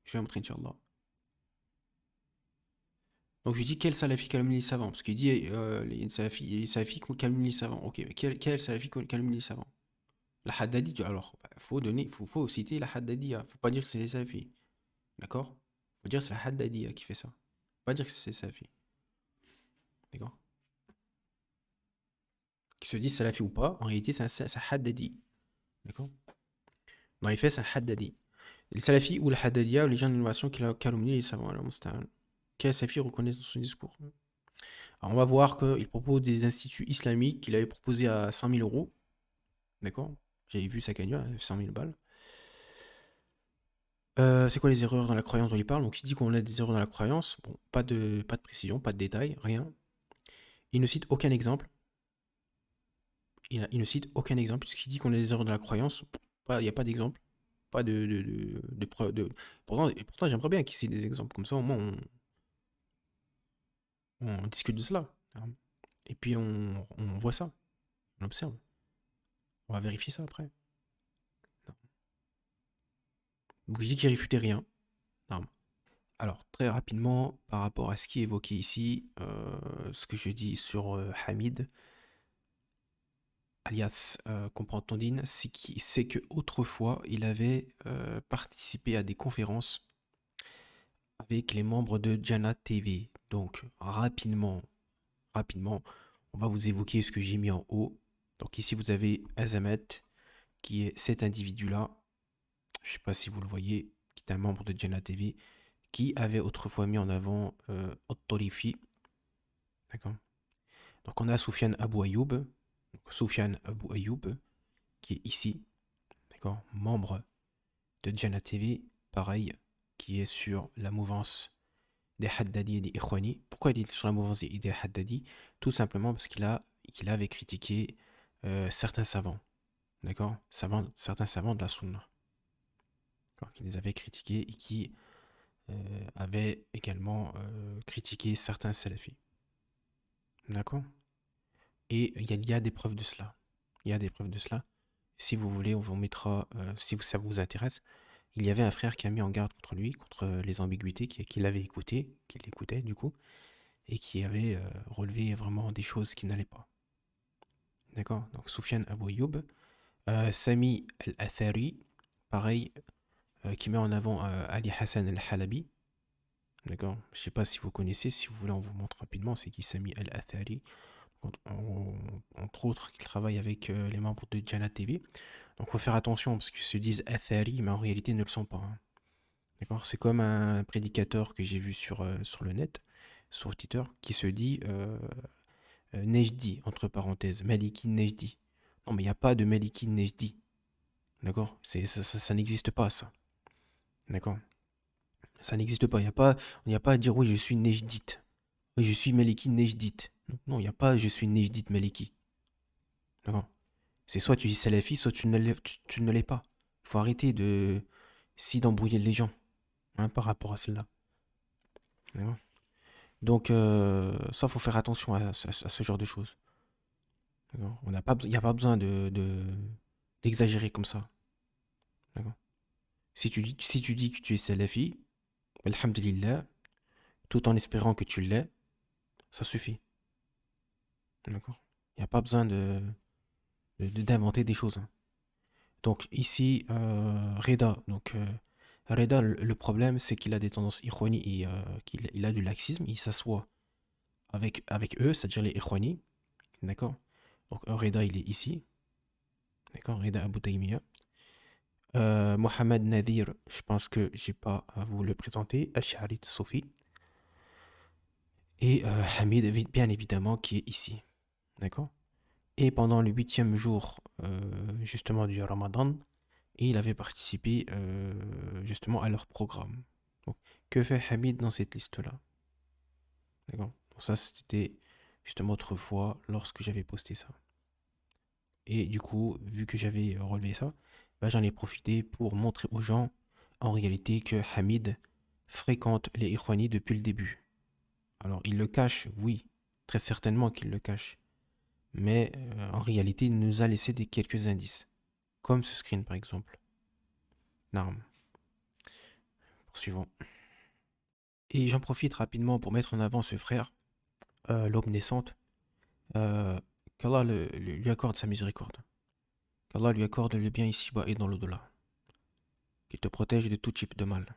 Je vais vous montrer, Inch'Allah. Donc je dis quel salafi calomnie les savants, parce qu'il dit les salafis calomnient les savants. Ok, mais quel salafi calomnie les savants? La Haddadi, alors, faut citer la Haddadiyya, faut pas dire que c'est les salafis. D'accord? Faut dire que c'est la Haddadiyya qui fait ça. Faut pas dire que c'est les salafis. D'accord? Qui se disent salafi ou pas, en réalité c'est un Haddadi. D'accord? Dans les faits, c'est un Haddadi. Les salafis ou la Haddadiyya, les gens d'innovation qui calomnient les savants. Quel salafi reconnaissent dans son discours? Alors on va voir qu'il propose des instituts islamiques qu'il avait proposé à 100 000 euros. D'accord? J'avais vu sa cagnotte, 100 000 balles. C'est quoi les erreurs dans la croyance dont il parle? Donc il dit qu'on a des erreurs dans la croyance. Bon, pas de précision, pas de détails, rien. Il ne cite aucun exemple. Il ne cite aucun exemple, puisqu'il dit qu'on a des erreurs dans la croyance. Il n'y a pas d'exemple. Pas de preuve. Pourtant j'aimerais bien qu'il cite des exemples. Comme ça, au moins, on discute de cela. Et puis on voit ça. On observe. On va vérifier ça après. Donc je dis qu'il réfutait rien. Non. Alors, très rapidement, par rapport à ce qui est évoqué ici, ce que je dis sur Hamid, alias Comprend Tondine, c'est que autrefois il avait participé à des conférences avec les membres de Jana TV. Donc, rapidement, on va vous évoquer ce que j'ai mis en haut. Donc ici, vous avez Azamet, qui est cet individu-là, je ne sais pas si vous le voyez, qui est un membre de Jannah TV, qui avait autrefois mis en avant At-Tarifi. D'accord. Donc on a Soufiane Abou Ayoub, donc Soufiane Abou Ayoub, qui est ici, d'accord, membre de Jannah TV, pareil, qui est sur la mouvance des Haddadi et des Ikhwani. Pourquoi il est sur la mouvance des Haddadi? Tout simplement parce qu'il avait critiqué certains savants, d'accord, certains savants de la Sunna, qui les avait critiqués et qui avaient également critiqué certains salafis. D'accord? Et il y a des preuves de cela. Il y a des preuves de cela. Si vous voulez, on vous mettra, si ça vous intéresse. Il y avait un frère qui a mis en garde contre lui, contre les ambiguïtés qu'il avait écoutées, qu'il écoutait du coup, et qui avait relevé vraiment des choses qui n'allaient pas. D'accord? Donc Soufiane Abou Ayoub, Sami Al-Athari, pareil, qui met en avant Ali Hassan Al-Halabi. D'accord? Je ne sais pas si vous connaissez, si vous voulez, on vous montre rapidement, c'est qui Sami Al-Athari. Entre autres, qui travaille avec les membres de Jannah TV. Donc il faut faire attention parce qu'ils se disent Athari, mais en réalité ils ne le sont pas. Hein. D'accord? C'est comme un prédicateur que j'ai vu sur le net, sur Twitter, qui se dit Nejdi, entre parenthèses, Maliki Nejdi. Non, mais il n'y a pas de Maliki Nejdi. D'accord? Ça n'existe pas, ça. D'accord? Ça n'existe pas. Il n'y a pas à dire oui, je suis Nejdite. Oui, je suis Maliki Nejdite. Non, il n'y a pas je suis Nejdite Maliki. D'accord? C'est soit tu es salafi, soit tu ne l'es pas. Il faut arrêter d'embrouiller les gens par rapport à cela. D'accord? Donc, ça, faut faire attention à ce genre de choses. D'accord? Il n'y a pas besoin d'exagérer comme ça. D'accord? Si tu dis que tu es salafi, alhamdulillah, tout en espérant que tu l'es, ça suffit. D'accord? Il n'y a pas besoin d'inventer des choses. Hein. Donc ici, Reda. Donc, Reda, le problème, c'est qu'il a des tendances ikhwani et qu'il a du laxisme. Il s'assoit avec eux, c'est-à-dire les ikhwani. D'accord? Donc Reda, il est ici. D'accord? Reda Abou Taymiya. Mohamed Nadir, je pense que j'ai pas à vous le présenter. Ash'ari Sofi. Et Hamid, bien évidemment, qui est ici. D'accord? Et pendant le 8e jour, justement, du Ramadan, il avait participé justement à leur programme. Donc, que fait Hamid dans cette liste-là? D'accord? Donc ça, c'était justement autrefois lorsque j'avais posté ça. Et du coup, vu que j'avais relevé ça, bah, j'en ai profité pour montrer aux gens en réalité que Hamid fréquente les Ikhwani depuis le début. Alors, il le cache, oui, très certainement qu'il le cache. Mais en réalité, il nous a laissé quelques indices. Comme ce screen, par exemple. Narm. Poursuivons. Et j'en profite rapidement pour mettre en avant ce frère, l'aube naissante. Qu'Allah lui accorde sa miséricorde. Qu'Allah lui accorde le bien ici-bas et dans l'au-delà. Qu'il te protège de tout type de mal.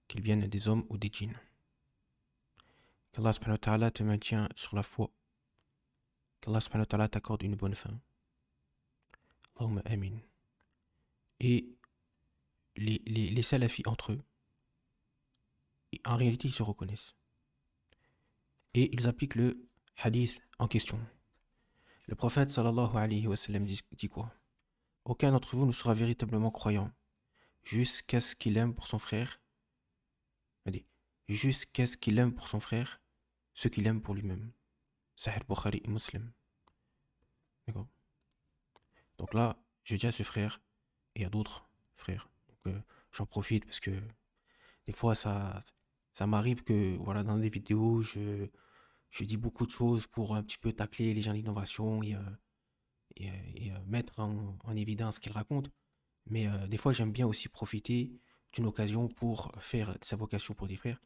Qu'il vienne des hommes ou des djinns. Qu'Allah subhanahu wa ta'ala te maintient sur la foi. Qu'Allah subhanahu wa ta'ala t'accorde une bonne fin. Allahumma amin. Et les salafis entre eux, en réalité, ils se reconnaissent. Et ils appliquent le hadith en question. Le prophète sallallahu alayhi wa sallam dit quoi? Aucun d'entre vous ne sera véritablement croyant jusqu'à ce qu'il aime pour son frère. Jusqu'à ce qu'il aime pour son frère ce qu'il aime pour lui-même. Sahih Bukhari et Muslim. D'accord? Donc là, j'ai déjà ce frère et il y a d'autres frères. Donc j'en profite parce que des fois ça m'arrive que voilà, dans des vidéos je dis beaucoup de choses pour un petit peu tacler les gens d'innovation et mettre en évidence ce qu'ils racontent. Mais des fois j'aime bien aussi profiter d'une occasion pour faire sa vocation pour des frères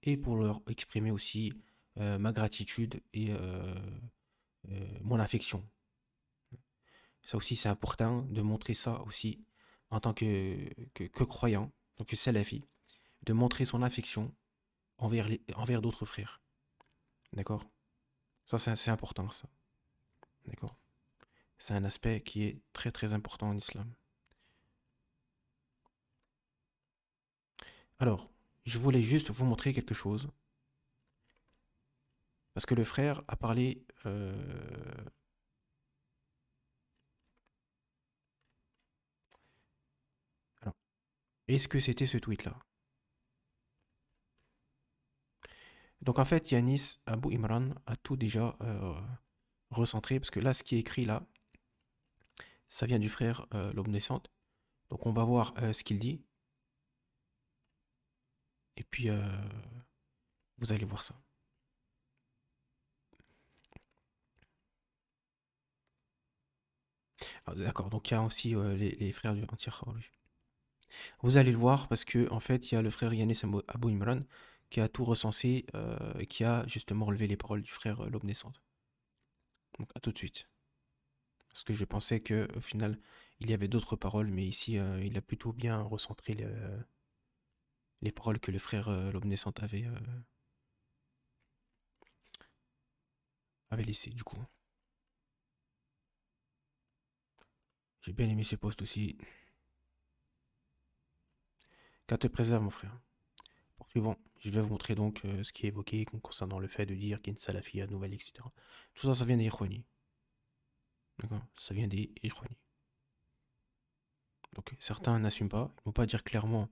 et pour leur exprimer aussi ma gratitude et mon affection. Ça aussi, c'est important de montrer ça aussi en tant que croyant, donc que salafi, de montrer son affection envers d'autres frères. D'accord? Ça, c'est important, ça. D'accord? C'est un aspect qui est très très important en islam. Alors, je voulais juste vous montrer quelque chose. Parce que le frère a parlé... Alors, est-ce que c'était ce tweet-là? Donc en fait, Yanis Abou Imran a tout déjà recentré. Parce que là, ce qui est écrit là, ça vient du frère l'aube naissante. Donc on va voir ce qu'il dit. Et puis, vous allez voir ça. Ah, d'accord, donc il y a aussi les frères du Anti-Khawarij. Vous allez le voir parce que en fait, il y a le frère Yanis Abou Imran qui a tout recensé et qui a justement relevé les paroles du frère l'aube naissante. Donc à tout de suite. Parce que je pensais que au final, il y avait d'autres paroles, mais ici, il a plutôt bien recentré les paroles que le frère l'aube naissante avait laissées du coup. J'ai bien aimé ce post aussi. Qu'à te préserve, mon frère. Poursuivons, je vais vous montrer donc ce qui est évoqué concernant le fait de dire qu'il y a une salafia nouvelle, etc. Tout ça, ça vient des Ikhwani. D'accord? Ça vient des Ikhwani. Donc certains n'assument pas, ils ne vont pas dire clairement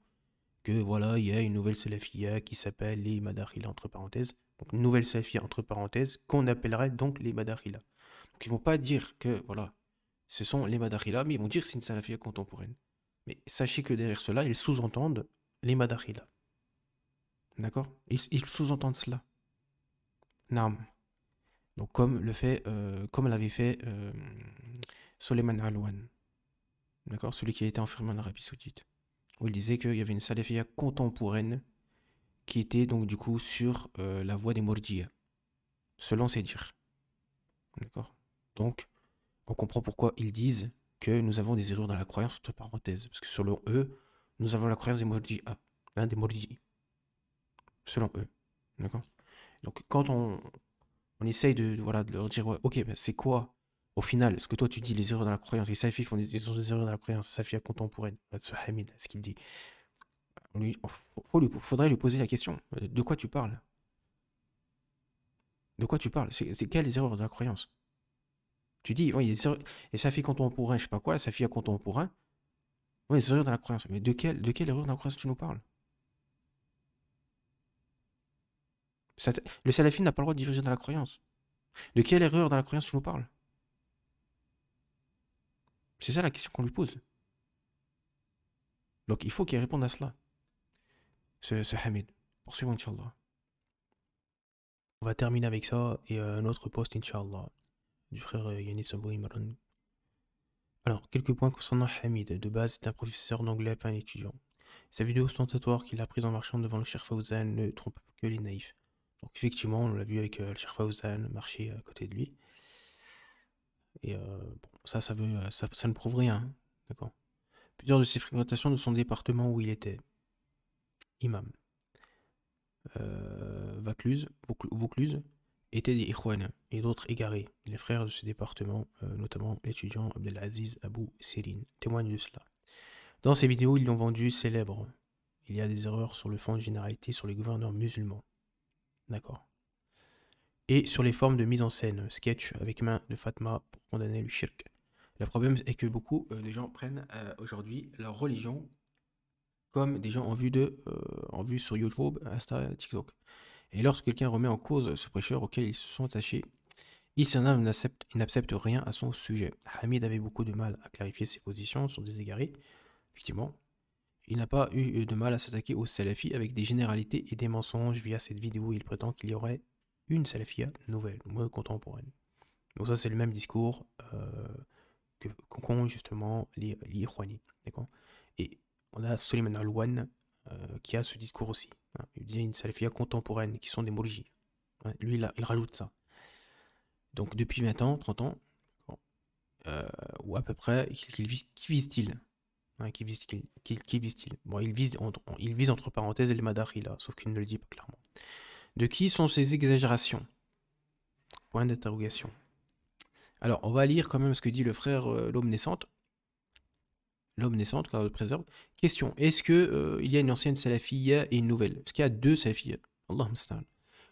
que voilà, il y a une nouvelle salafia qui s'appelle les Madakhila entre parenthèses. Donc une nouvelle salafia entre parenthèses qu'on appellerait donc les Madakhila. Donc ils vont pas dire que voilà, ce sont les Madakhila, mais ils vont dire que c'est une salafia contemporaine. Mais sachez que derrière cela, ils sous-entendent les Madakhila. D'accord? Ils sous-entendent cela. Naam. Donc comme l'avait fait Soleiman Alouane. D'accord? Celui qui a été enfermé en Arabie Saoudite. Où il disait qu'il y avait une salafia contemporaine qui était donc du coup sur la voie des Mourjiya. Selon ses dires. D'accord? Donc, on comprend pourquoi ils disent que nous avons des erreurs dans la croyance, entre parenthèses. Parce que selon eux, nous avons la croyance des Mourjiya. Des Mourji'i. Selon eux. D'accord? Donc quand on essaye de leur dire, ouais, ok, ben, c'est quoi, au final, ce que toi tu dis, les erreurs dans la croyance, les salafis ont des erreurs dans la croyance, salafia contemporaine, ce Hamid, ce qu'il dit, faudrait lui poser la question, de quoi tu parles? De quoi tu parles? C'est quelles erreurs dans la croyance? Tu dis, oui, les salafis contemporains, je sais pas quoi, salafia contemporain, oui, les erreurs dans la croyance, mais de quelle erreur dans la croyance tu nous parles? Le salafi n'a pas le droit de diverger dans la croyance. De quelle erreur dans la croyance tu nous parles? C'est ça la question qu'on lui pose. Donc il faut qu'il réponde à cela. Ce Hamid. Poursuivons, Inch'Allah. On va terminer avec ça et un autre post, Inch'Allah, du frère Yanis Abou Imran. Alors, quelques points concernant Hamid. De base, c'est un professeur d'anglais, pas un étudiant. Sa vidéo ostentatoire qu'il a prise en marchant devant le Cheikh Fawzan ne trompe que les naïfs. Donc effectivement, on l'a vu avec le Cheikh Fawzan marcher à côté de lui. Et bon, ça ne prouve rien. Hein, d'accord. Plusieurs de ses fréquentations de son département où il était imam, Vaucluse, étaient des Ikhwan et d'autres égarés. Les frères de ce département, notamment l'étudiant Abdelaziz Abou Sirin, témoignent de cela. Dans ces vidéos, ils l'ont vendu célèbre. Il y a des erreurs sur le fond de généralité sur les gouverneurs musulmans. D'accord. Et sur les formes de mise en scène, sketch avec main de Fatma pour condamner le shirk. Le problème est que beaucoup de gens prennent aujourd'hui leur religion comme des gens en vue sur YouTube, Insta, TikTok. Et lorsque quelqu'un remet en cause ce prêcheur auquel ils se sont attachés, il n'accepte rien à son sujet. Hamid avait beaucoup de mal à clarifier ses positions sur des égarés. Effectivement, il n'a pas eu de mal à s'attaquer aux salafis avec des généralités et des mensonges. Via cette vidéo, il prétend qu'il y aurait une nouvelle, moins contemporaine. Donc ça, c'est le même discours qu'ont justement les Ikhwani. D'accord. Et on a Soleiman Alouane qui a ce discours aussi. Hein. Il dit une salafia contemporaine qui sont des Mourji. Ouais, lui, il rajoute ça. Donc depuis 20 ans, 30 ans, ou à peu près, qui vise-t-il hein, qui vise-t-il Bon, il vise entre parenthèses les Madakhila, sauf qu'il ne le dit pas clairement. De qui sont ces exagérations? Point d'interrogation. Alors, on va lire quand même ce que dit le frère l'aube naissante. l'homme naissant, qu'Allah le préserve. Question, est-ce que il y a une ancienne salafiyya et une nouvelle? Est-ce qu'il y a deux salafiyya? Allah musta'an.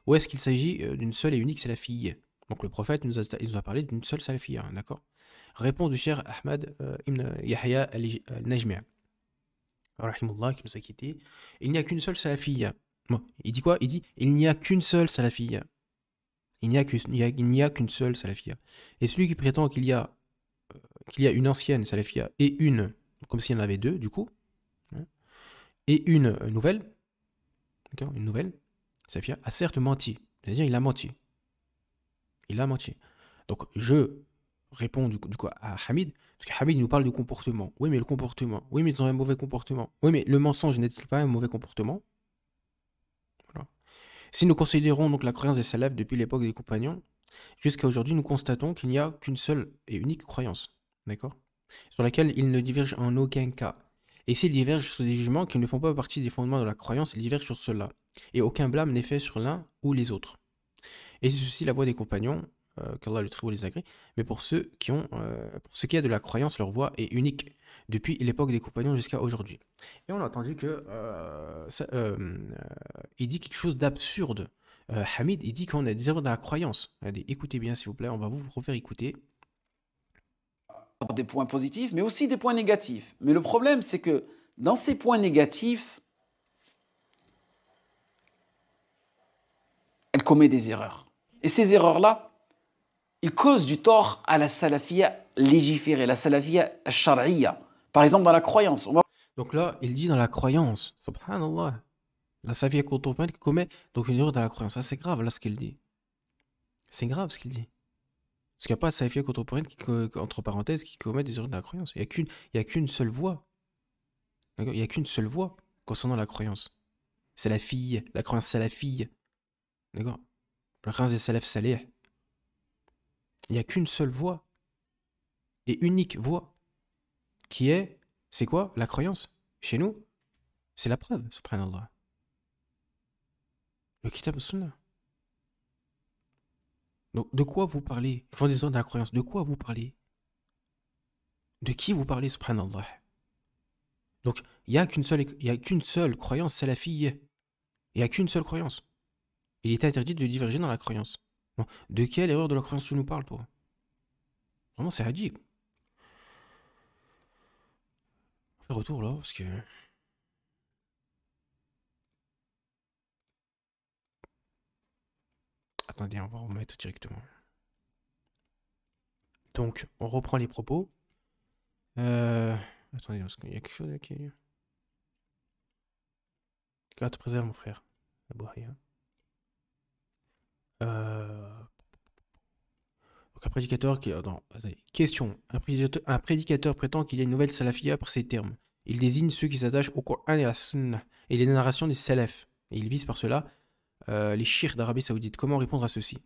Ou est-ce qu'il s'agit d'une seule et unique salafiyya? Donc le prophète il nous a parlé d'une seule salafiyya, hein, d'accord? Réponse du cher Ahmad ibn Yahya al-Najmi', rahimullah, qui nous a quittés. Il n'y a qu'une seule salafiyya. Bon, il dit quoi? Il dit il n'y a qu'une seule salafiyya. Il n'y a qu'une seule salafiyya. Et celui qui prétend qu'il y a une ancienne salafiyya et une, comme s'il y en avait deux, du coup, hein, et une nouvelle, d'accord, une nouvelle salafiyya, a certes menti. C'est-à-dire, il a menti. Il a menti. Donc, je réponds du coup à Hamid, parce que Hamid nous parle du comportement. Oui, mais le comportement. Oui, mais ils ont un mauvais comportement. Oui, mais le mensonge n'est-il pas un mauvais comportement? Voilà. Si nous considérons donc la croyance des salafs depuis l'époque des compagnons, jusqu'à aujourd'hui, nous constatons qu'il n'y a qu'une seule et unique croyance, d'accord, sur laquelle ils ne divergent en aucun cas. Et s'ils divergent sur des jugements qui ne font pas partie des fondements de la croyance, ils divergent sur cela. Et aucun blâme n'est fait sur l'un ou les autres. Et c'est ceci la voie des compagnons, qu'Allah le Très-Haut les agrée, mais pour ceux qui a de la croyance, leur voie est unique, depuis l'époque des compagnons jusqu'à aujourd'hui. Et on a entendu que il dit quelque chose d'absurde. Hamid, il dit qu'on a des erreurs dans la croyance. Allez, écoutez bien s'il vous plaît, on va vous refaire écouter. Des points positifs, mais aussi des points négatifs. Mais le problème, c'est que dans ces points négatifs, elle commet des erreurs. Et ces erreurs-là, ils causent du tort à la salafiyya légiférée, la salafiyya shar'iyya. Par exemple, dans la croyance. Donc là, il dit dans la croyance, subhanallah, la salafiyya contemporaine qui commet donc une erreur dans la croyance. Ça, c'est grave là ce qu'il dit. C'est grave ce qu'il dit. Parce qu'il n'y a pas de salafiyya contemporaine entre parenthèses qui commet des erreurs dans la croyance. Il n'y a qu'une seule voie. Il n'y a qu'une seule voie concernant la croyance. C'est la fille, la croyance salafiyya. D'accord? La croyance des salafs salih. Il n'y a qu'une seule voie et unique voie qui est, c'est quoi la croyance? Chez nous, c'est la preuve, subhanallah. Le kitab sunnah. Donc, de quoi vous parlez? Ils font des erreurs dans la croyance. De quoi vous parlez? De qui vous parlez, subhanallah? Donc, il n'y a qu'une seule croyance salafiyya. Il n'y a qu'une seule croyance. Il est interdit de diverger dans la croyance. Bon, de quelle erreur de la croyance tu nous parles, toi? Vraiment, c'est hadith. On fait retour là, parce que... Attendez, on va remettre directement. Donc, on reprend les propos. Attendez, parce qu'il y a quelque chose qui... God te préserve, mon frère. Donc un prédicateur qui... Non, question. Un prédicateur prétend qu'il y a une nouvelle salafiyya par ces termes. Il désigne ceux qui s'attachent au Coran et à la Sunna et les narrations des salafs. Et il vise par cela les chiites d'Arabie Saoudite. Comment répondre à ceci?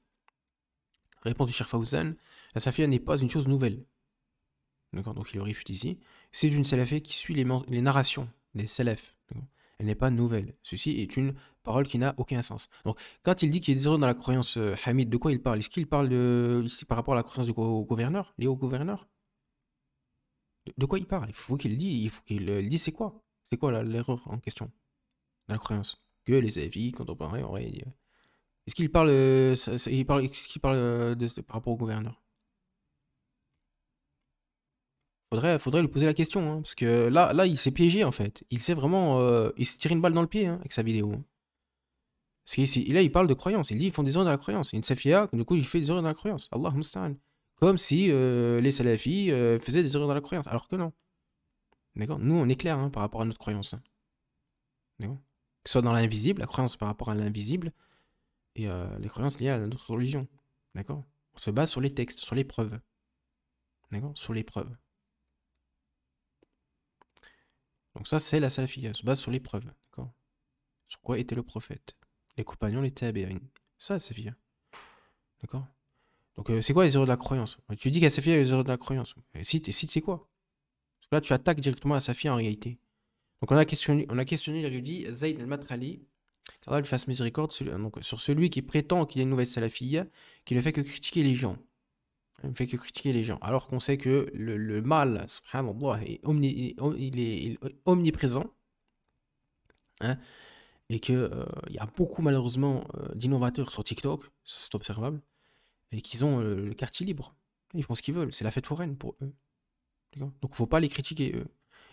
Réponse du Cheikh Fawzan. La salafiyya n'est pas une chose nouvelle. D'accord, donc il le réfute ici. C'est une salafiyya qui suit les narrations des salafs. Elle n'est pas nouvelle. Ceci est une parole qui n'a aucun sens. Donc, quand il dit qu'il y a des erreurs dans la croyance Hamid, de quoi il parle? Est-ce qu'il parle ici par rapport à la croyance du gouverneur, les hauts gouverneurs? De quoi il parle? Il faut qu'il dise c'est quoi? C'est quoi l'erreur en question dans la croyance? Que les avis contemporains auraient... Est-ce qu'il parle, par rapport au gouverneur? Faudrait lui poser la question, hein, parce que là, il s'est piégé en fait. Il s'est vraiment, il s'est tiré une balle dans le pied, hein, avec sa vidéo. Hein. Parce que là, il parle de croyance. Il dit ils font des erreurs dans la croyance. Une salafiyya, du coup, il fait des erreurs dans la croyance. Allah musta'an. Comme si les salafis faisaient des erreurs dans la croyance, alors que non. D'accord? Nous, on est clair hein, par rapport à notre croyance. Hein. D'accord? Que ce soit dans l'invisible, la croyance par rapport à l'invisible, et les croyances liées à notre religion. D'accord? On se base sur les textes, sur les preuves. D'accord? Sur les preuves. Donc ça, c'est la salafiyya, se base sur les preuves, d'accord? Sur quoi était le prophète? Les compagnons, les tabi'in. Ça, la salafiyya. D'accord? Donc c'est quoi les erreurs de la croyance? Tu dis qu'à la salafiyya, il y a les erreurs de la croyance. Si c'est quoi? Parce que là, tu attaques directement la salafiyya en réalité. Donc on a questionné l'érudit Zayd al-Matrali, qu'Allah lui fasse miséricorde, sur celui qui prétend qu'il y a une nouvelle salafiyya, qui ne fait que critiquer les gens. Il ne fait que critiquer les gens. Alors qu'on sait que le mal, subhanallah, il est omniprésent. Hein, et qu'il y a beaucoup, malheureusement, d'innovateurs sur TikTok, ça c'est observable, et qu'ils ont le quartier libre. Ils font ce qu'ils veulent. C'est la fête foraine pour eux. D'accord. Donc, il ne faut pas les critiquer, eux.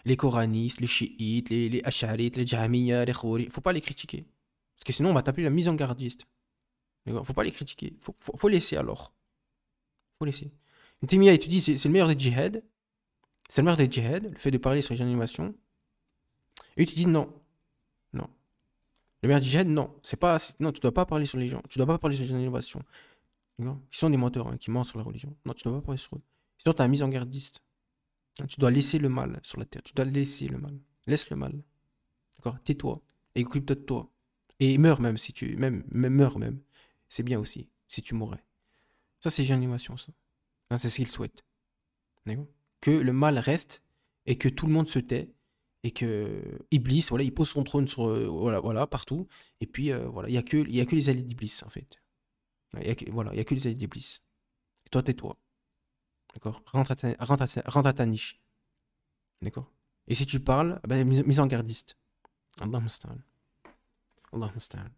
Les coranistes, les chiites, les ash'arites, les jahmiyyah, les khouris, il ne faut pas les critiquer. Parce que sinon, on va t'appeler la mise en gardiste. Il ne faut pas les critiquer. Faut laisser alors. Faut laisser. Ibn Taymiyyah, il te dit c'est le meilleur des djihad. C'est le meilleur des djihad, le fait de parler sur les animations. Et il te dit non. Non. Le meilleur des djihad, non. Non, tu ne dois pas parler sur les gens. Tu ne dois pas parler sur les innovations. Ils sont des menteurs qui mentent sur la religion. Non, tu ne dois pas parler sur eux. Sinon, tu as un mise en gardiste. Tu dois laisser le mal sur la terre. Tu dois laisser le mal. Laisse le mal. D'accord. Tais-toi. Et occupe-toi de toi. Et meurs même si tu. Meurs même. C'est bien aussi. Si tu mourrais. Ça, c'est génération, ça. Hein, c'est ce qu'ils souhaitent. D'accord. Que le mal reste et que tout le monde se tait et que Iblis, voilà, il pose son trône sur, voilà, partout. Et puis, voilà, il n'y a que les alliés d'Iblis, en fait. Il n'y a que les alliés d'Iblis. Et toi, tais-toi. D'accord. Rentre à ta niche. D'accord. Et si tu parles, ben, mise en gardiste. Allah musta'an. Allah musta'an.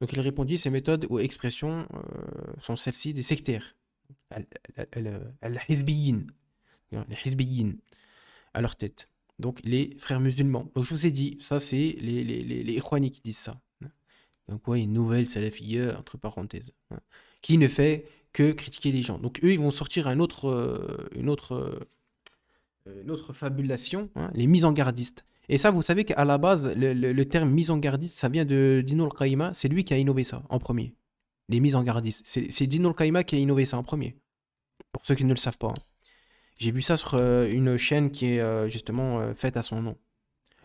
Donc il répondit, ces méthodes ou expressions sont celles-ci des sectaires. Al-Hizbiyin. Les Hizbiyin. À leur tête. Donc les frères musulmans. Donc je vous ai dit, ça c'est les Ikhwani qui disent ça. Donc ouais, une nouvelle salafiyya, entre parenthèses. Hein, qui ne fait que critiquer les gens. Donc eux, ils vont sortir une autre fabulation, hein, les mises en gardistes. Et ça, vous savez qu'à la base, le terme mise en gardiste, ça vient de Dino al-Qaïma. C'est lui qui a innové ça en premier. Les mises en gardiste. C'est Dino al-Qaïma qui a innové ça en premier. Pour ceux qui ne le savent pas. Hein. J'ai vu ça sur une chaîne qui est justement faite à son nom.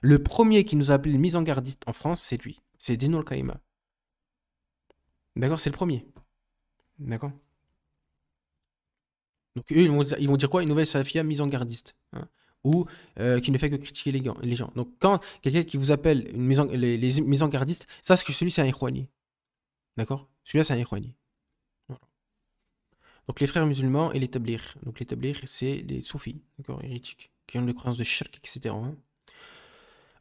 Le premier qui nous a appelé mise en gardiste en France, c'est lui. C'est Dino al-Qaïma. D'accord, c'est le premier. D'accord. Donc eux, ils vont dire quoi? Une nouvelle salafia mise en gardiste. Hein, ou qui ne fait que critiquer les gens. Donc quand quelqu'un qui vous appelle les mises en gardiste, sache que celui c'est un Ikhwani. D'accord. Celui-là c'est un Ikhwani. Voilà. Donc les frères musulmans et les tablighs. Donc les tablighs, c'est les soufis, d'accord, hérétiques, qui ont des croyances de shirk, etc. Hein.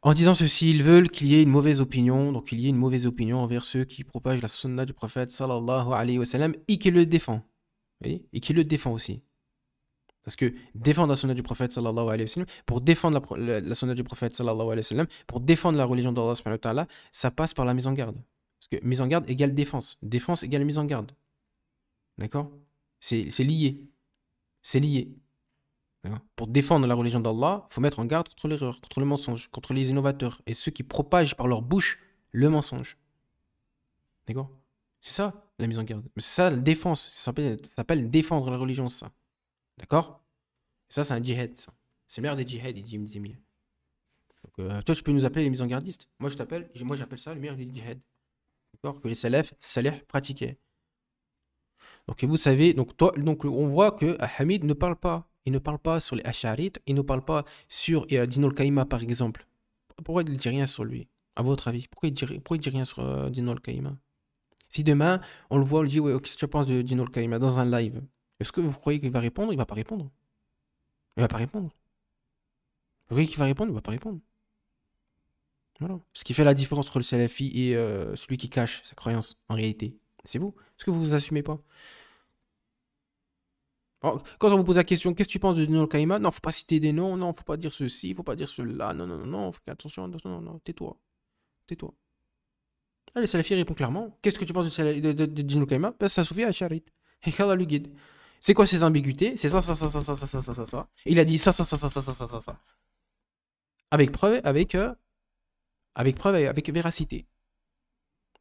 En disant ceci, ils veulent qu'il y ait une mauvaise opinion, donc il y ait une mauvaise opinion envers ceux qui propagent la sunna du prophète sallallahu alayhi wa sallam et qui le défend. Et qui le défend aussi. Parce que défendre la sunna du prophète sallallahu alayhi wa sallam, pour défendre la sunna du prophète sallallahu alayhi wa sallam, pour défendre la religion d'Allah subhanahu wa ta'ala, ça passe par la mise en garde. Parce que mise en garde égale défense. Défense égale mise en garde. D'accord? C'est lié. C'est lié. Pour défendre la religion d'Allah, il faut mettre en garde contre l'erreur, contre le mensonge, contre les innovateurs et ceux qui propagent par leur bouche le mensonge. D'accord? C'est ça la mise en garde. C'est ça la défense. Ça s'appelle défendre la religion, ça. D'accord? Ça, c'est un djihad, ça. C'est le meilleur des djihad, il dit Ibn Taymiyyah. Donc, toi, tu peux nous appeler les mises en gardistes. Moi, j'appelle ça le meilleur des djihad. D'accord? Que les salaf pratiquaient. Donc, et vous savez, donc on voit que Hamid ne parle pas. Il ne parle pas sur les Ash'arites, il ne parle pas sur Dino al-Qaïma, par exemple. Pourquoi il ne dit rien sur lui, à votre avis? Pourquoi il dit rien sur Dino al-Qaïma? Si demain, on le voit, on lui dit, ouais, qu'est-ce que tu penses de Dino al-Qaïma dans un live? Est-ce que vous croyez qu'il va répondre? Il ne va pas répondre. Il ne va pas répondre. Vous croyez qu'il va répondre? Il ne va pas répondre. Voilà. Ce qui fait la différence entre le salafi et celui qui cache sa croyance, en réalité. C'est vous. Est-ce que vous vous assumez pas? Alors, quand on vous pose la question, qu'est-ce que tu penses de Dino al-Qaïma? Non, faut pas citer des noms, non, faut pas dire ceci, faut pas dire cela, non, attention, non, tais-toi. Tais-toi. Là, les salafis répondent clairement. Qu'est-ce que tu penses de Dino al-Qaïma? Ben, ça suffit à Sharit. Et qu'Allah lui guide. C'est quoi ces ambiguïtés? C'est ça. Il a dit ça. Avec preuve, avec véracité.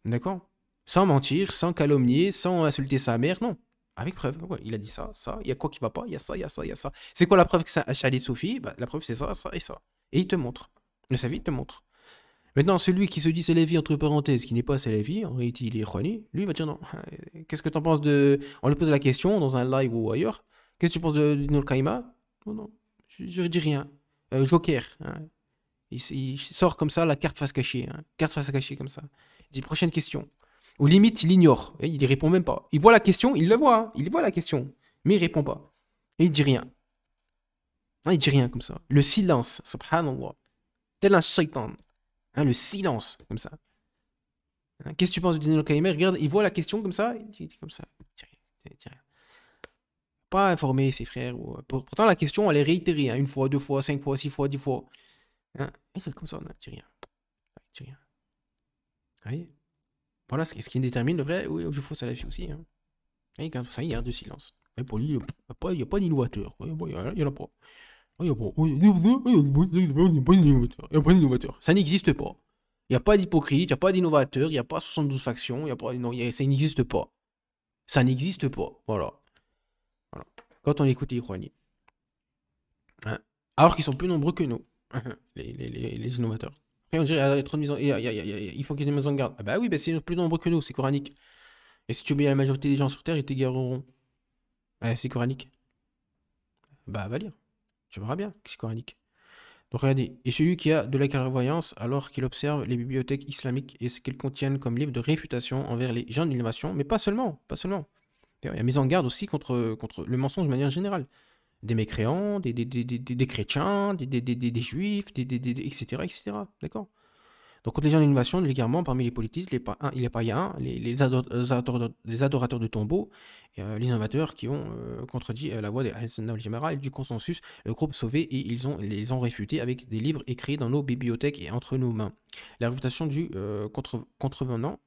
D'accord? Sans mentir, sans calomnier, sans insulter sa mère, non. Avec preuve. Il a dit ça. Il y a quoi qui va pas? Il y a ça. C'est quoi la preuve que c'est un Ash'ari Soufi? Bah, la preuve, c'est ça et ça. Et il te montre. Le Salafi, il te montre. Maintenant, celui qui se dit Salafi, entre parenthèses, qui n'est pas Salafi, en réalité, il est Ikhwani, lui, il va dire non. Qu'est-ce que tu en penses de. On lui pose la question dans un live ou ailleurs. Qu'est-ce que tu penses de Dino al-Qaïma? Non. Je dis rien. Joker. Hein. Il sort comme ça la carte face cachée. Hein. Carte face cachée comme ça. Il dit prochaine question. Ou limite, il ignore. Il ne répond même pas. Il voit la question, il le voit. Hein. Il voit la question. Mais il répond pas. Et il dit rien. Il dit rien comme ça. Le silence, subhanallah. Tel un shaitan. Le silence, comme ça. Qu'est-ce que tu penses de Ibn al-Qayyim? Regarde, il voit la question comme ça, il dit comme ça. Il dit rien. Pas informer ses frères. Pourtant, la question, elle est réitérée. Une fois, 2 fois, 5 fois, 6 fois, 10 fois. Il est comme ça, il dit rien. Il dit rien. Vous voyez? Voilà ce qui détermine le vrai ou le faux salafi aussi. Et quand ça, il garde du silence. Et pour lui, il n'y a pas d'innovateur. Il n'y en a pas. Il n'y a pas d'innovateur. Ça n'existe pas. Il n'y a pas d'hypocrite, il n'y a pas d'innovateur, il n'y a pas 72 factions, il y a pas, non, ça n'existe pas. Ça n'existe pas. Voilà. Quand on écoute les Ikhwani. Alors qu'ils sont plus nombreux que nous, les innovateurs. Après, on dirait qu'il y a trop de mise en... il faut qu'il y ait des mises en garde. Ah bah oui, bah c'est plus nombreux que nous, c'est coranique. Et si tu obéis à la majorité des gens sur Terre, ils t'égareront. C'est coranique. Bah va lire. Tu verras bien que c'est coranique. Donc regardez, et celui qui a de la clairvoyance alors qu'il observe les bibliothèques islamiques et ce qu'elles contiennent comme livres de réfutation envers les gens de l'innovation, mais pas seulement. Il y a mise en garde aussi contre le mensonge de manière générale. Des mécréants, des chrétiens, des juifs, etc. D'accord? Donc contre les gens de l'innovation, l'égarement parmi les politistes, les païens, les adorateurs de tombeaux, les innovateurs qui ont contredit la voie des Ahl-Sunnah wal-Jama'a et du consensus, le groupe sauvé, et les ont réfutés avec des livres écrits dans nos bibliothèques et entre nos mains. La réfutation du contrevenant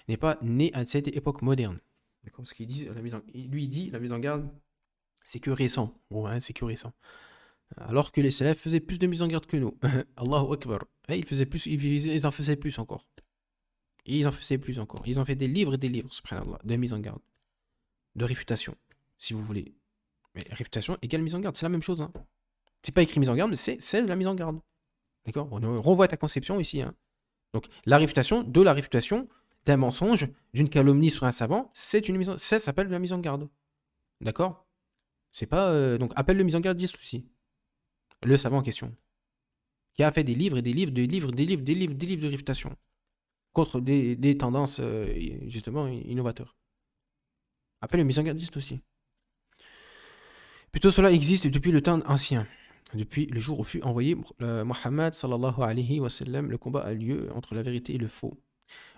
n'est pas née à cette époque moderne. D'accord? Ce qu'il dit, lui dit, la mise en garde, c'est que récent. C'est que récent. Alors que les salafs faisaient plus de mise en garde que nous. Allahu Akbar. Ils en faisaient plus encore. Ils ont fait des livres et des livres, subhanallah, de mise en garde. De réfutation, si vous voulez. Mais réfutation égale mise en garde, c'est la même chose. C'est pas écrit mise en garde, mais c'est de la mise en garde. D'accord? On renvoie à ta conception ici. Donc, la réfutation d'un mensonge, d'une calomnie sur un savant, ça s'appelle de la mise en garde. D'accord? C'est pas... donc, appelle le mise en garde aussi. Le savant en question. Qui a fait des livres et des livres de réfutation. Contre des tendances, justement, innovateurs. Appelle le mise en garde aussi. Plutôt cela existe depuis le temps ancien. Depuis le jour où fut envoyé Muhammad sallallahu alayhi wa sallam, le combat a lieu entre la vérité et le faux.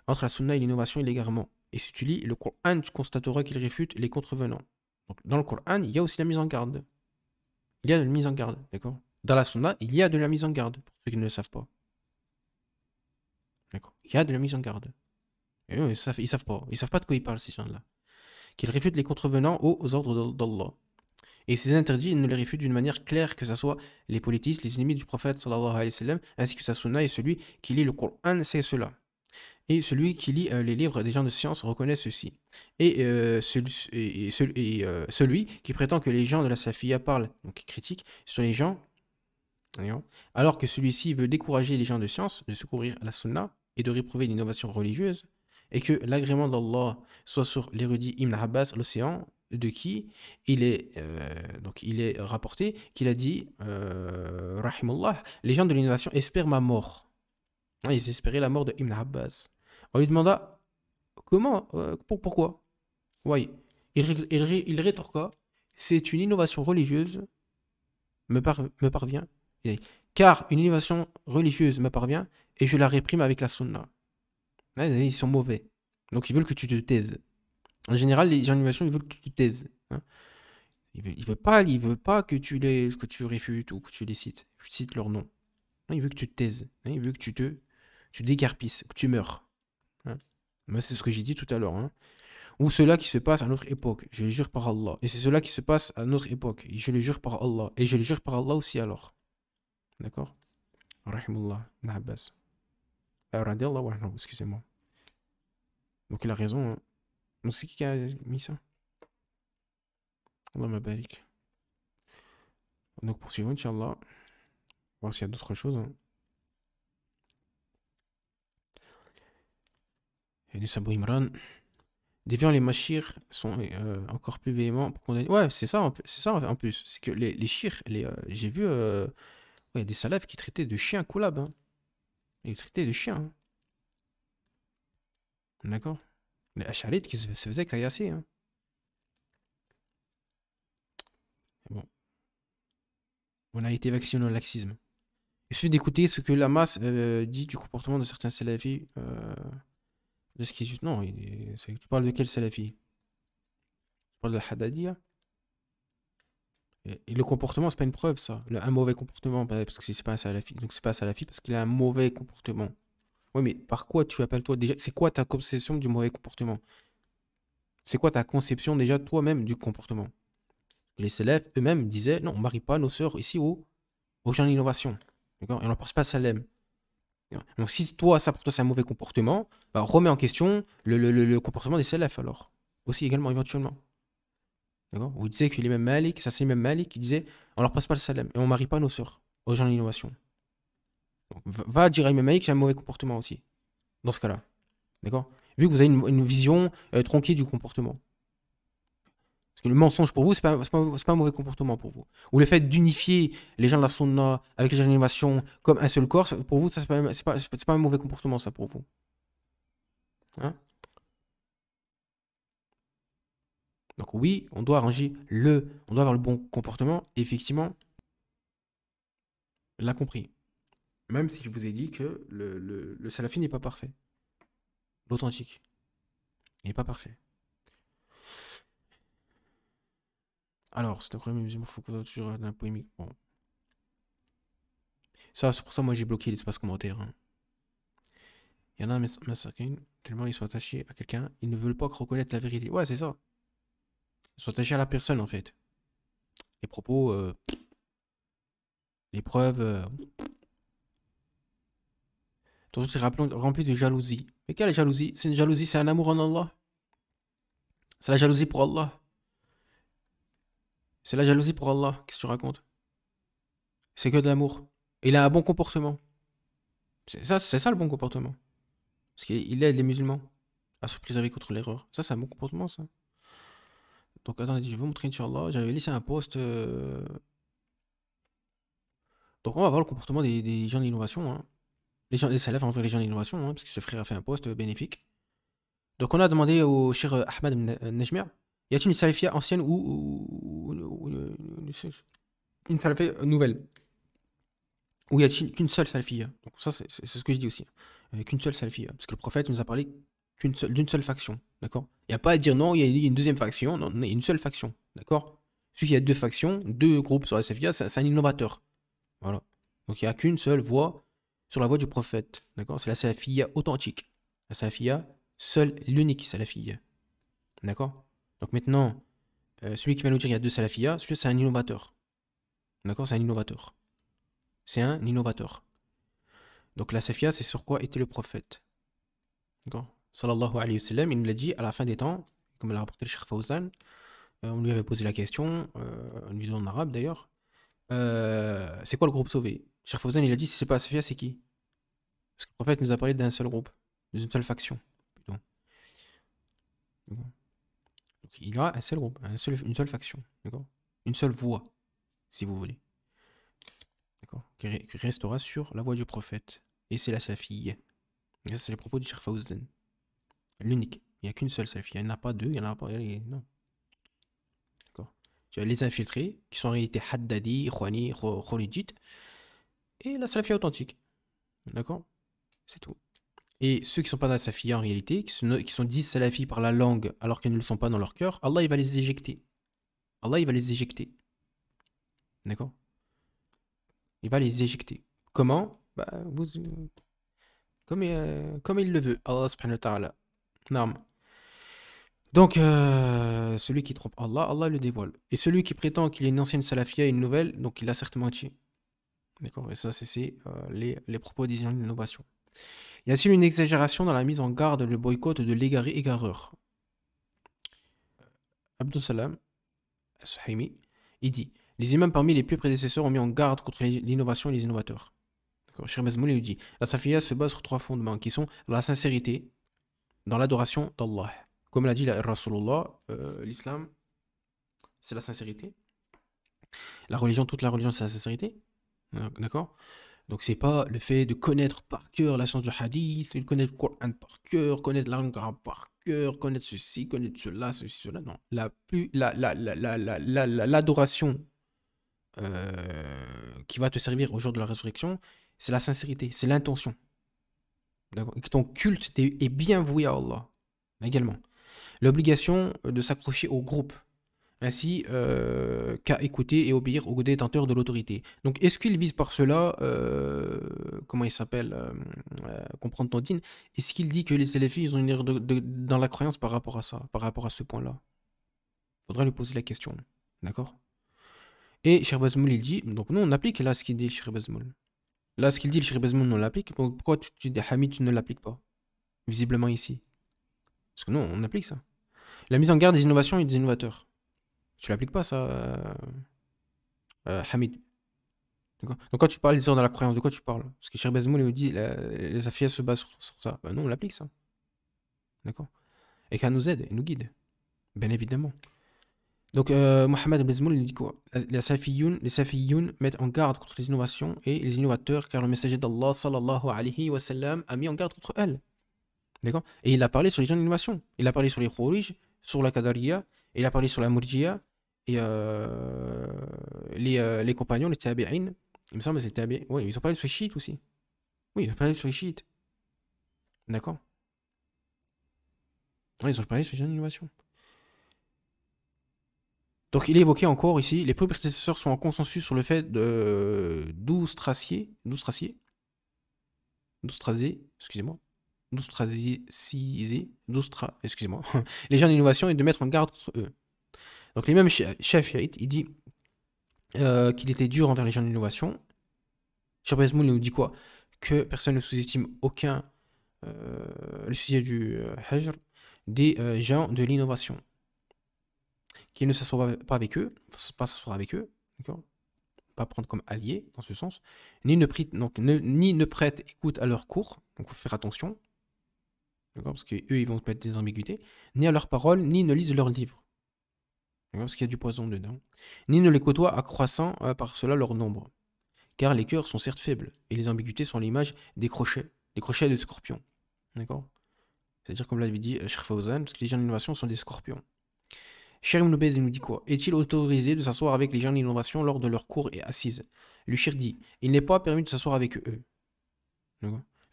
Entre la sunna et l'innovation et l'égarement. Et si tu lis le Coran, tu constateras qu'il réfute les contrevenants. Donc, dans le Coran, il y a aussi la mise en garde. Il y a de la mise en garde, d'accord? Dans la sunna, il y a de la mise en garde, pour ceux qui ne le savent pas. D'accord? Il y a de la mise en garde. Et eux, ils savent pas. Ils savent pas de quoi ils parlent, ces gens-là. Qu'ils réfutent les contrevenants aux ordres d'Allah. Et ces interdits, ils ne les réfutent d'une manière claire, que ce soit les politistes, les ennemis du prophète, sallallahu alayhi wa sallam, ainsi que sa sunna, et celui qui lit le Coran sait cela. Et celui qui lit les livres des gens de science reconnaît ceci. Et celui qui prétend que les gens de la Salafiyya parlent, donc critiquent, sur les gens, alors que celui-ci veut décourager les gens de science de secourir la sunna et de réprouver l'innovation religieuse, et que l'agrément d'Allah soit sur l'érudit Ibn Abbas, l'océan, de qui il est rapporté qu'il a dit, rahimullah, les gens de l'innovation espèrent ma mort. Ils espéraient la mort de Ibn Abbas. On lui demanda comment, pourquoi. Oui, il rétorqua, c'est une innovation religieuse me parvient. Car une innovation religieuse me parvient et je la réprime avec la sunna. Ils sont mauvais. Donc ils veulent que tu te taises. En général, les gens d'innovation, ils veulent que tu te taises. Il veut pas que tu réfutes ou que tu les cites. Tu cites leur nom. Il veut que tu te taises. Il veut que tu dégarpisses, que tu meurs. Moi, c'est ce que j'ai dit tout à l'heure. Ou cela qui se passe à notre époque. Je le jure par Allah. Et c'est cela qui se passe à notre époque. Et je le jure par Allah. Et je le jure par Allah aussi alors. D'accord? Rahimullah, Ibn Abbas. Radiallahu anhu, excusez-moi. Donc il a raison. Donc c'est qui a mis ça? Allah mabarik. Donc poursuivons, Inch'Allah. Voir s'il y a d'autres choses. Et les Sabou Imran. Déviant les machir sont encore plus véhéments pour condamner. Ouais, c'est ça en plus. C'est que les chirs, j'ai vu des salafs qui traitaient de chiens collab. Ils traitaient de chiens. D'accord? Les acharites qui se faisaient caillasser. On a été vacciné au laxisme. Il suffit d'écouter ce que la masse dit du comportement de certains salafis. De ce qui est juste. Non, tu parles de quel salafi? Tu parles de la Haddadiyya? Et le comportement, c'est pas une preuve, ça. Un mauvais comportement, parce que c'est pas un salafi. Donc c'est pas un salafi parce qu'il a un mauvais comportement. Oui, mais par quoi tu appelles toi déjà? C'est quoi ta conception du mauvais comportement? C'est quoi ta conception déjà toi-même du comportement? Les salafs eux-mêmes disaient non, on marie pas nos sœurs ici aux gens d'innovation. D'accord? Et on leur passe pas salem. Donc si toi, ça pour toi c'est un mauvais comportement, bah, remets en question le comportement des salafs alors. Aussi également éventuellement. D'accord? Vous disiez que l'imam Malik, ça c'est l'imam Malik qui disait on leur passe pas le salem et on marie pas nos sœurs aux gens d'innovation. Donc, va dire à l'imam Malik qu'il a un mauvais comportement aussi. Dans ce cas-là. D'accord? Vu que vous avez une vision tronquée du comportement. Parce que le mensonge pour vous, c'est pas un mauvais comportement pour vous. Ou le fait d'unifier les gens de la sunna avec les gens d'innovation comme un seul corps, pour vous, ça c'est pas un mauvais comportement, ça pour vous. Hein? Donc oui, on doit on doit avoir le bon comportement. Et effectivement, l'a compris. Même si je vous ai dit que le salafi n'est pas parfait. L'authentique. Il n'est pas parfait. Alors, c'est un premier musulman, il faut que toujours dans la polémique. Bon. Ça, c'est pour ça moi j'ai bloqué l'espace commentaire. Hein. Il y en a un massacrin, tellement ils sont attachés à quelqu'un, ils ne veulent pas reconnaître la vérité. Ouais, c'est ça. Ils sont attachés à la personne en fait. Les propos, les preuves. Tout est rempli de jalousie. Mais quelle jalousie? C'est une jalousie, c'est un amour en Allah. C'est la jalousie pour Allah. C'est la jalousie pour Allah. Qu'est-ce que tu racontes? C'est que de l'amour. Il a un bon comportement. C'est ça le bon comportement. Parce qu'il aide les musulmans à se préserver contre l'erreur. Ça, c'est un bon comportement, ça. Donc, attendez, je vais vous montrer, Inch'Allah. J'avais laissé un post. Donc, on va voir le comportement des gens d'innovation. Hein. Les salafs envers les gens d'innovation, hein, parce que ce frère a fait un post bénéfique. Donc, on a demandé au cher Ahmad Nejmer, y a-t-il une salafia ancienne ou une salafia nouvelle? Ou y a-t-il qu'une seule salafia? Donc, ça, c'est ce que je dis aussi. Qu'une seule salafia. Parce que le prophète nous a parlé d'une seule faction. D'accord? Il n'y a pas à dire non, il y a une deuxième faction. Non, il y a une seule faction. D'accord? Celui qui a deux factions, deux groupes sur la salafia, c'est un innovateur. Voilà. Donc, il n'y a qu'une seule voie sur la voie du prophète. D'accord? C'est la salafia authentique. La salafia seule, l'unique salafia. D'accord? Donc maintenant, celui qui va nous dire qu'il y a deux salafia, celui-là c'est un innovateur. D'accord? C'est un innovateur. C'est un innovateur. Donc la salafia, c'est sur quoi était le prophète. D'accord? Sallallahu alayhi wa sallam, il nous l'a dit à la fin des temps, comme l'a rapporté le Cheikh Fawzan, on lui avait posé la question, une vidéo en arabe d'ailleurs, c'est quoi le groupe sauvé? Cheikh Fawzan, il a dit, si c'est pas la salafia, c'est qui? Parce que le prophète nous a parlé d'un seul groupe, d'une seule faction. Plutôt. Donc, il y aura un seul groupe, une seule faction, d'accord? Une seule voie, si vous voulez. D'accord? Qui restera sur la voie du prophète. Et c'est la salafiyya. Et ça, c'est les propos du Cheikh Fawzan. L'unique. Il n'y a qu'une seule salafiyya. Il n'y en a pas deux, il n'y en a pas. Non. D'accord? Tu as les infiltrés, qui sont en réalité Haddadi, Ikhwani, Kholijit. Et la salafiyya authentique. D'accord? C'est tout. Et ceux qui ne sont pas dans la salafiyya en réalité, qui sont dits salafis par la langue alors qu'ils ne le sont pas dans leur cœur, Allah il va les éjecter. Allah il va les éjecter. D'accord? Il va les éjecter. Comment? Bah, comme il le veut. Allah subhanahu wa ta'ala. Non. Donc, celui qui trompe Allah, Allah le dévoile. Et celui qui prétend qu'il est une ancienne salafiyya et une nouvelle, donc il a certainement menti. D'accord? Et ça, c'est les propos des gens d'innovation. Y a-t-il une exagération dans la mise en garde, le boycott de l'égareur? Abdul Salam As-Suhaimi, il dit les imams parmi les plus prédécesseurs ont mis en garde contre l'innovation et les innovateurs. Cheikh Bazmouli nous dit la salafiyya se base sur trois fondements qui sont la sincérité dans l'adoration d'Allah. Comme l'a dit la Rasulullah, l'islam c'est la sincérité. La religion, toute la religion c'est la sincérité. D'accord? Donc c'est pas le fait de connaître par cœur la science du hadith, de connaître le Coran par cœur, connaître la langue arabe par cœur, connaître ceci, connaître cela, ceci, cela. Non. L'adoration qui va te servir au jour de la résurrection, c'est la sincérité, c'est l'intention. D'accord? Et que ton culte est bien voué à Allah. Également. L'obligation de s'accrocher au groupe, ainsi qu'à écouter et obéir aux détenteurs de l'autorité. Donc, est-ce qu'il vise par cela, comment il s'appelle, comprendre ton dîn, est-ce qu'il dit que les salafis, ils ont une erreur dans la croyance par rapport à ça, par rapport à ce point-là? Il faudra lui poser la question. D'accord? Et Cheikh Bazmoul, il dit, donc nous, on applique là ce qu'il dit, le Cheikh Bazmoul. Là, ce qu'il dit, le Cheikh Bazmoul, on l'applique. Donc, pourquoi tu dis, Hamid, tu ne l'appliques pas? Visiblement ici. Parce que non, on applique ça. La mise en garde des innovations et des innovateurs. Tu l'appliques pas, ça, Hamid. Donc, quand tu parles des erreurs de la croyance, de quoi tu parles? Parce que Cheikh Bazmoul, il nous dit, les affaires se basent sur ça. Ben non, on l'applique, ça. D'accord? Et qu'elle nous aide, et nous guide. Bien évidemment. Donc, Mohamed Bazmoul, il dit quoi? Les Safiyoun mettent en garde contre les innovations et les innovateurs, car le messager d'Allah, sallallahu alayhi wa sallam, a mis en garde contre elles. D'accord? Et il a parlé sur les gens d'innovation. Il a parlé sur les Khourouj, sur la Qadariya, il a parlé sur la Murjiya, et les compagnons, les Tabi'in. Il me semble que c'est Tabi'in. Oui, ils ont parlé sur les chiites aussi. Oui, ils ont parlé sur les chiites. D'accord? Oui, ils ont parlé sur les gens d'innovation. Donc, il est évoqué encore ici, les premiers prédécesseurs sont en consensus sur le fait de d'Oustracé, excusez-moi, excusez-moi, les gens d'innovation et de mettre en garde contre eux. Donc, les mêmes Shafi'it, il dit qu'il était dur envers les gens d'innovation. Cheikh Bazmoul nous dit quoi? Que personne ne sous-estime aucun le sujet du Hajr des gens de l'innovation. Qu'il ne s'assoit pas avec eux, pas s'asseoir avec eux, d'accord? Pas prendre comme alliés dans ce sens, ni ne prête écoute à leurs cours, donc il faut faire attention, d'accord? Parce qu'eux ils vont mettre des ambiguïtés, ni à leurs paroles, ni ne lisent leurs livres, d'accord? Parce qu'il y a du poison dedans, ni ne les côtoient accroissant par cela leur nombre, car les cœurs sont certes faibles, et les ambiguïtés sont l'image des crochets de scorpions, d'accord? C'est-à-dire comme l'avait dit Cheikh Fawzan, parce que les gens d'innovation sont des scorpions. Cheikh Ibn Baz nous dit quoi? Est-il autorisé de s'asseoir avec les gens d'innovation lors de leurs cours et assises? Le Cheikh dit, il n'est pas permis de s'asseoir avec eux,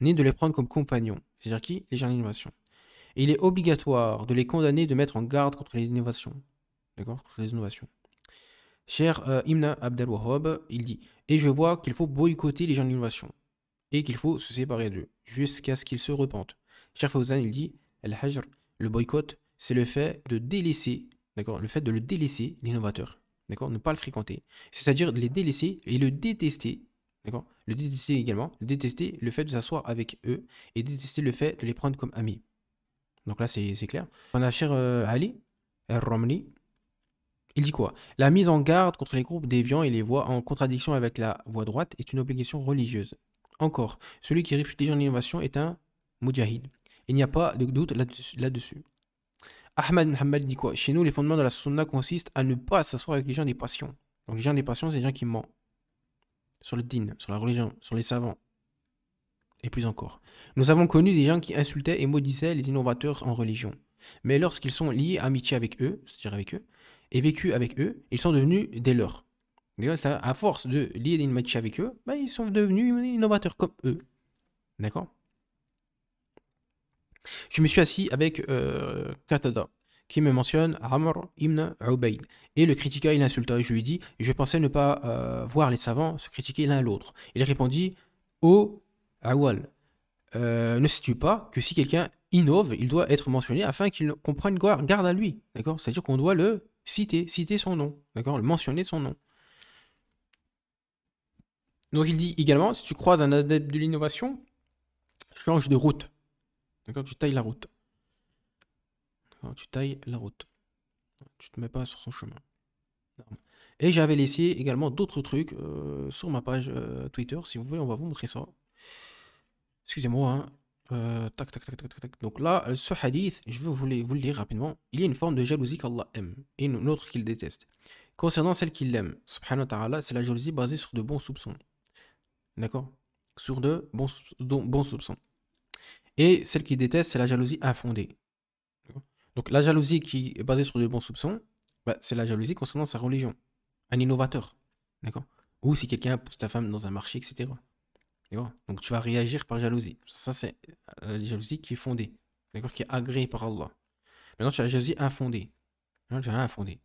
ni de les prendre comme compagnons. C'est-à-dire qui? Les gens d'innovation. Et il est obligatoire de les condamner, de mettre en garde contre les innovations. D'accord? Contre les innovations. Cheikh Ibn Abdel Wahhab, il dit, et je vois qu'il faut boycotter les gens d'innovation, et qu'il faut se séparer d'eux, jusqu'à ce qu'ils se repentent. Cheikh Fawzan, il dit, Al-Hajr, le boycott, c'est le fait de délaisser, d'accord, le fait de le délaisser, l'innovateur, d'accord, ne pas le fréquenter. C'est-à-dire de les délaisser et le détester, d'accord, le détester également, détester le fait de s'asseoir avec eux et détester le fait de les prendre comme amis. Donc là, c'est clair. On a Cheikh Ali al-Ramli, il dit quoi? La mise en garde contre les groupes déviants et les voies en contradiction avec la voie droite est une obligation religieuse. Encore, celui qui réfute les gens d'innovation est un mujahid. Il n'y a pas de doute là-dessus. Ahmad Muhammad dit quoi? Chez nous, les fondements de la sunna consistent à ne pas s'asseoir avec les gens des passions. Donc les gens des passions, c'est les gens qui mentent sur le din, sur la religion, sur les savants. Et plus encore. Nous avons connu des gens qui insultaient et maudissaient les innovateurs en religion. Mais lorsqu'ils sont liés à amitié avec eux, c'est-à-dire avec eux, et vécu avec eux, ils sont devenus des leurs. À force de lier une amitié avec eux, bah, ils sont devenus innovateurs comme eux. D'accord? Je me suis assis avec Qatada, qui me mentionne Amr ibn Ubayd, et le critiqua, il insulta. Je lui dis, je pensais ne pas voir les savants se critiquer l'un l'autre. Il répondit, ô Awal, ne sais-tu pas que si quelqu'un innove, il doit être mentionné afin qu'il comprenne garde à lui, d'accord? C'est-à-dire qu'on doit le citer son nom, d'accord? Le mentionner son nom. Donc il dit également, si tu croises un adepte de l'innovation, change de route. D'accord, tu tailles la route. Tu tailles la route. Tu te mets pas sur son chemin. Et j'avais laissé également d'autres trucs sur ma page Twitter. Si vous voulez, on va vous montrer ça. Excusez-moi. Hein. Tac. Donc là, ce hadith, je vais vous le lire rapidement. Il y a une forme de jalousie qu'Allah aime et une autre qu'il déteste. Concernant celle qu'il aime, subhanahu wa ta'ala, c'est la jalousie basée sur de bons soupçons. D'accord? Sur de bons soupçons. Et celle qu'il déteste, c'est la jalousie infondée. Donc la jalousie qui est basée sur de bons soupçons, bah, c'est la jalousie concernant sa religion. Un innovateur. D'accord? Ou si quelqu'un pousse ta femme dans un marché, etc. D'accord? Donc tu vas réagir par jalousie. Ça, c'est la jalousie qui est fondée. D'accord? Qui est agréée par Allah. Maintenant, tu as la jalousie infondée. Non, tu as rien infondée.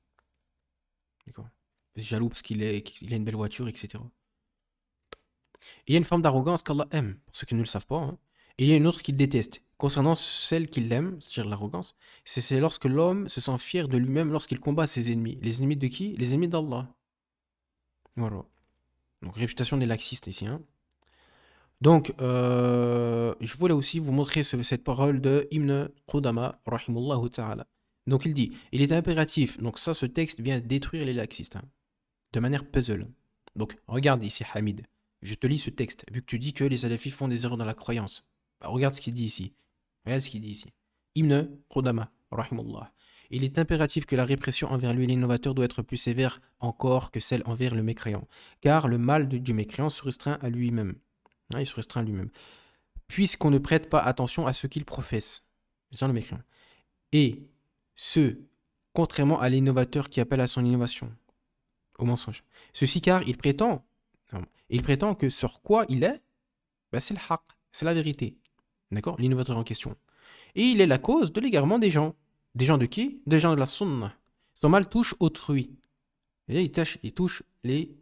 D'accord? Tu es jaloux parce qu'il a une belle voiture, etc. Et il y a une forme d'arrogance qu'Allah aime, pour ceux qui ne le savent pas, hein. Et il y a une autre qu'il déteste. Concernant celle qu'il aime, c'est-à-dire l'arrogance, c'est lorsque l'homme se sent fier de lui-même lorsqu'il combat ses ennemis. Les ennemis de qui? Les ennemis d'Allah. Voilà. Donc réfutation des laxistes ici, hein. Donc, je voulais aussi vous montrer cette parole de Ibn Qudama, rahimullahu ta'ala. Donc il dit, il est impératif, donc ça, ce texte vient détruire les laxistes, hein, de manière puzzle. Donc, regarde ici, Hamid. Je te lis ce texte, vu que tu dis que les salafis font des erreurs dans la croyance. Bah, regarde ce qu'il dit ici. Regarde ce qu'il dit ici. Ibn Qudama, rahimullah. Il est impératif que la répression envers lui, l'innovateur, doit être plus sévère encore que celle envers le mécréant. Car le mal du mécréant se restreint à lui-même. Hein, il se restreint à lui-même. Puisqu'on ne prête pas attention à ce qu'il professe. C'est le mécréant. Et ce, contrairement à l'innovateur qui appelle à son innovation, au mensonge. Ceci car il prétend que sur quoi il est, bah, c'est le haqq, c'est la vérité. D'accord? L'innovateur en question. Et il est la cause de l'égarement des gens. Des gens de qui? Des gens de la sunna. Son mal touche autrui. Et il touche les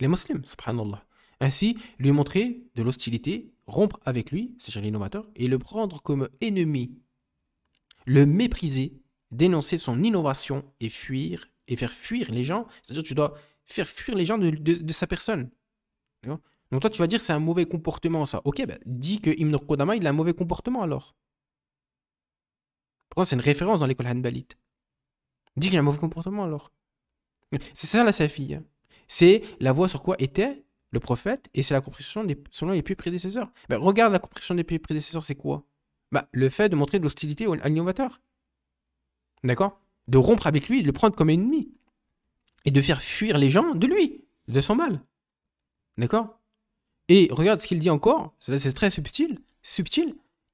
musulmans, subhanallah. Ainsi, lui montrer de l'hostilité, rompre avec lui, c'est-à-dire l'innovateur, et le prendre comme ennemi. Le mépriser, dénoncer son innovation et fuir, et faire fuir les gens, c'est-à-dire que tu dois faire fuir les gens de sa personne. D'accord? Donc toi, tu vas dire que c'est un mauvais comportement, ça. Ok, ben, dis que Ibn Qudama, il a un mauvais comportement alors. Pourquoi c'est une référence dans l'école hanbalite? Dis qu'il a un mauvais comportement alors. C'est ça la salafiyya. C'est la voie sur quoi était le prophète et c'est la compréhension selon les pieds prédécesseurs. Ben, regarde la compréhension des pieds prédécesseurs, c'est quoi? Ben, le fait de montrer de l'hostilité à l'innovateur. D'accord? De rompre avec lui, de le prendre comme ennemi. Et de faire fuir les gens de lui, de son mal. D'accord? Et regarde ce qu'il dit encore, c'est très subtil.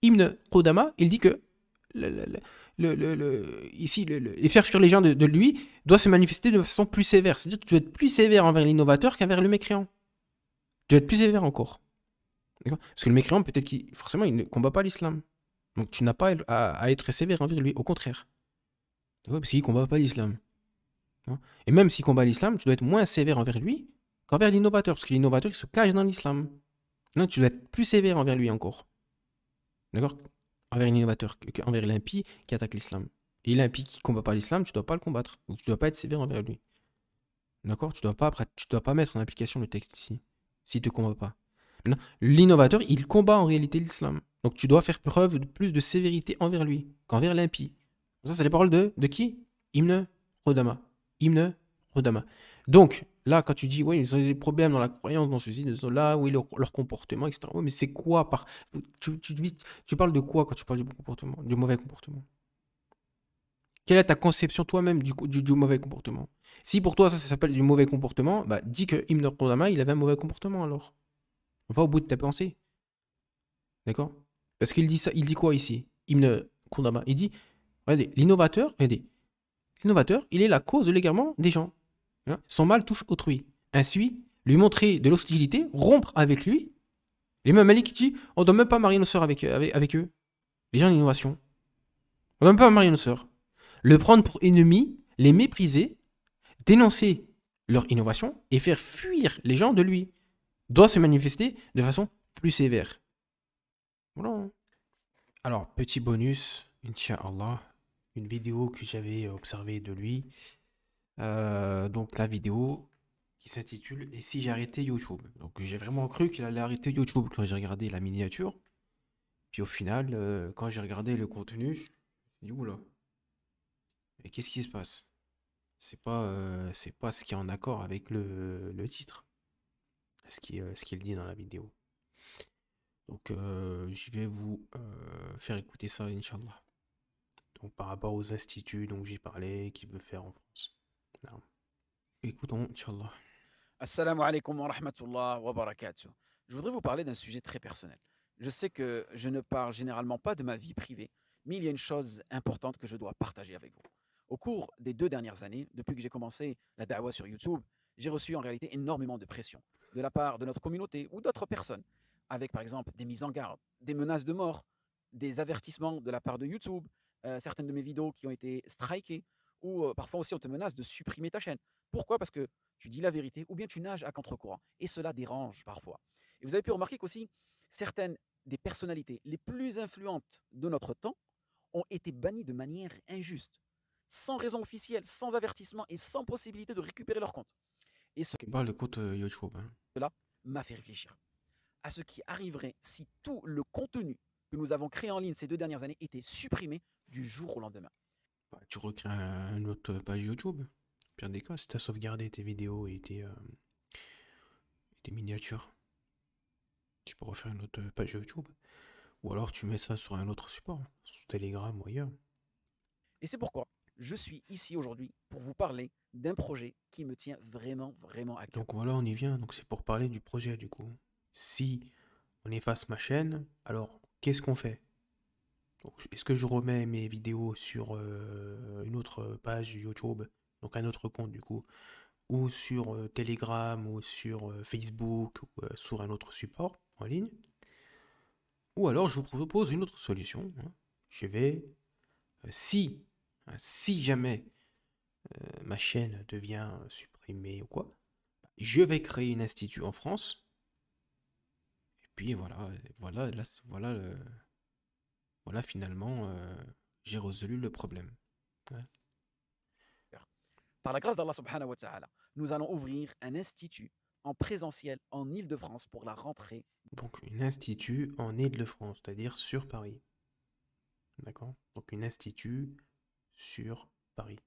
Ibn Qudama, il dit que et faire fuir les gens de lui doit se manifester de façon plus sévère. C'est-à-dire que tu dois être plus sévère envers l'innovateur qu'envers le mécréant. Tu dois être plus sévère encore. D'accord? Parce que le mécréant, peut-être forcément, il ne combat pas l'islam. Donc tu n'as pas à être sévère envers lui, au contraire. D'accord? Parce qu'il ne combat pas l'islam. Et même s'il combat l'islam, tu dois être moins sévère envers lui qu'envers l'innovateur, parce que l'innovateur, il se cache dans l'islam. Donc tu dois être plus sévère envers lui encore. D'accord? Envers l'innovateur qu'envers l'impie qui attaque l'islam. Et l'impie qui ne combat pas l'islam, tu ne dois pas le combattre. Donc tu ne dois pas être sévère envers lui. D'accord? Tu ne dois pas mettre en application le texte ici, s'il ne te combat pas. Maintenant, l'innovateur, il combat en réalité l'islam. Donc tu dois faire preuve de plus de sévérité envers lui qu'envers l'impie. Ça, c'est les paroles de qui? Ibn Qudama. Ibn Qudama. Donc, là, quand tu dis, oui, ils ont des problèmes dans la croyance, dans ceci, là, oui, leur comportement, etc. Oui, mais c'est quoi tu parles de quoi quand tu parles du bon comportement, du mauvais comportement? Quelle est ta conception toi-même du mauvais comportement? Si pour toi, ça s'appelle du mauvais comportement, bah, dis que Ibn Qudama, il avait un mauvais comportement alors. Va au bout de ta pensée. D'accord? Parce qu'il dit ça, il dit quoi ici? Ibn Qudama, il dit, regardez, l'innovateur, il est la cause de l'égarement des gens. Hein? Son mal touche autrui. Ainsi, lui montrer de l'hostilité, rompre avec lui. L'imam Malik dit, on ne doit même pas marier nos sœurs avec eux. Les gens d'innovation. On ne doit même pas marier nos sœurs. Le prendre pour ennemi, les mépriser, dénoncer leur innovation et faire fuir les gens de lui doit se manifester de façon plus sévère. Voilà. Alors, petit bonus, Inch'Allah, une vidéo que j'avais observée de lui. Donc la vidéo qui s'intitule « Et si j'arrêtais YouTube ?» Donc j'ai vraiment cru qu'il allait arrêter YouTube quand j'ai regardé la miniature. Puis au final, quand j'ai regardé le contenu, je me suis dit « Oula, mais qu'est-ce qui se passe ?» C'est pas ce qui est en accord avec le titre, ce qu'il dit dans la vidéo. Donc je vais vous faire écouter ça, Inch'Allah. Donc par rapport aux instituts dont j'ai parlé, qu'il veut faire en France. Non. Écoutons, Inch'Allah. Assalamu alaikum wa rahmatullah wa barakatuh. Je voudrais vous parler d'un sujet très personnel. Je sais que je ne parle généralement pas de ma vie privée, mais il y a une chose importante que je dois partager avec vous. Au cours des 2 dernières années, depuis que j'ai commencé la da'wah sur YouTube, j'ai reçu en réalité énormément de pression de la part de notre communauté ou d'autres personnes, avec par exemple des mises en garde, des menaces de mort, des avertissements de la part de YouTube, certaines de mes vidéos qui ont été strikées, ou parfois aussi on te menace de supprimer ta chaîne. Pourquoi? Parce que tu dis la vérité ou bien tu nages à contre-courant. Et cela dérange parfois. Et vous avez pu remarquer qu'aussi, certaines des personnalités les plus influentes de notre temps ont été bannies de manière injuste, sans raison officielle, sans avertissement et sans possibilité de récupérer leur compte. Et Qui parle de compte YouTube. Hein. cela m'a fait réfléchir à ce qui arriverait si tout le contenu que nous avons créé en ligne ces 2 dernières années était supprimé du jour au lendemain. Bah, tu recrées une autre page YouTube. Pire des cas, si tu as sauvegardé tes vidéos et tes miniatures, tu peux refaire une autre page YouTube. Ou alors tu mets ça sur un autre support, sur Telegram ou ailleurs. Et c'est pourquoi je suis ici aujourd'hui pour vous parler d'un projet qui me tient vraiment, vraiment à cœur. Donc voilà, on y vient. Donc c'est pour parler du projet du coup. Si on efface ma chaîne, alors qu'est-ce qu'on fait? Donc, est-ce que je remets mes vidéos sur une autre page YouTube, donc un autre compte du coup, ou sur Telegram, ou sur Facebook, ou sur un autre support en ligne? Ou alors je vous propose une autre solution. Hein. Je vais, si jamais ma chaîne devient supprimée ou quoi, je vais créer un institut en France. Et puis voilà, finalement, j'ai résolu le problème. Ouais. Par la grâce d'Allah subhanahu wa ta'ala, nous allons ouvrir un institut en présentiel en Île-de-France pour la rentrée. Donc un institut en Île-de-France, c'est-à-dire sur Paris. D'accord? Donc un institut sur Paris.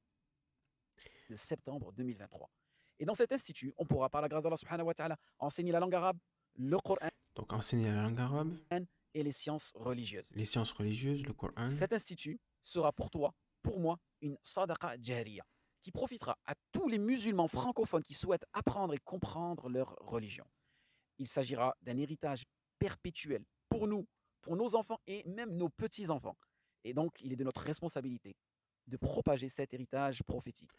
De septembre 2023. Et dans cet institut, on pourra, par la grâce d'Allah subhanahu wa ta'ala, enseigner la langue arabe, le Coran. Donc enseigner la langue arabe. Et les sciences religieuses. Les sciences religieuses, le Coran. Cet institut sera pour toi, pour moi, une sadaqa jariya qui profitera à tous les musulmans francophones qui souhaitent apprendre et comprendre leur religion. Il s'agira d'un héritage perpétuel pour nous, pour nos enfants et même nos petits-enfants. Et donc, il est de notre responsabilité de propager cet héritage prophétique.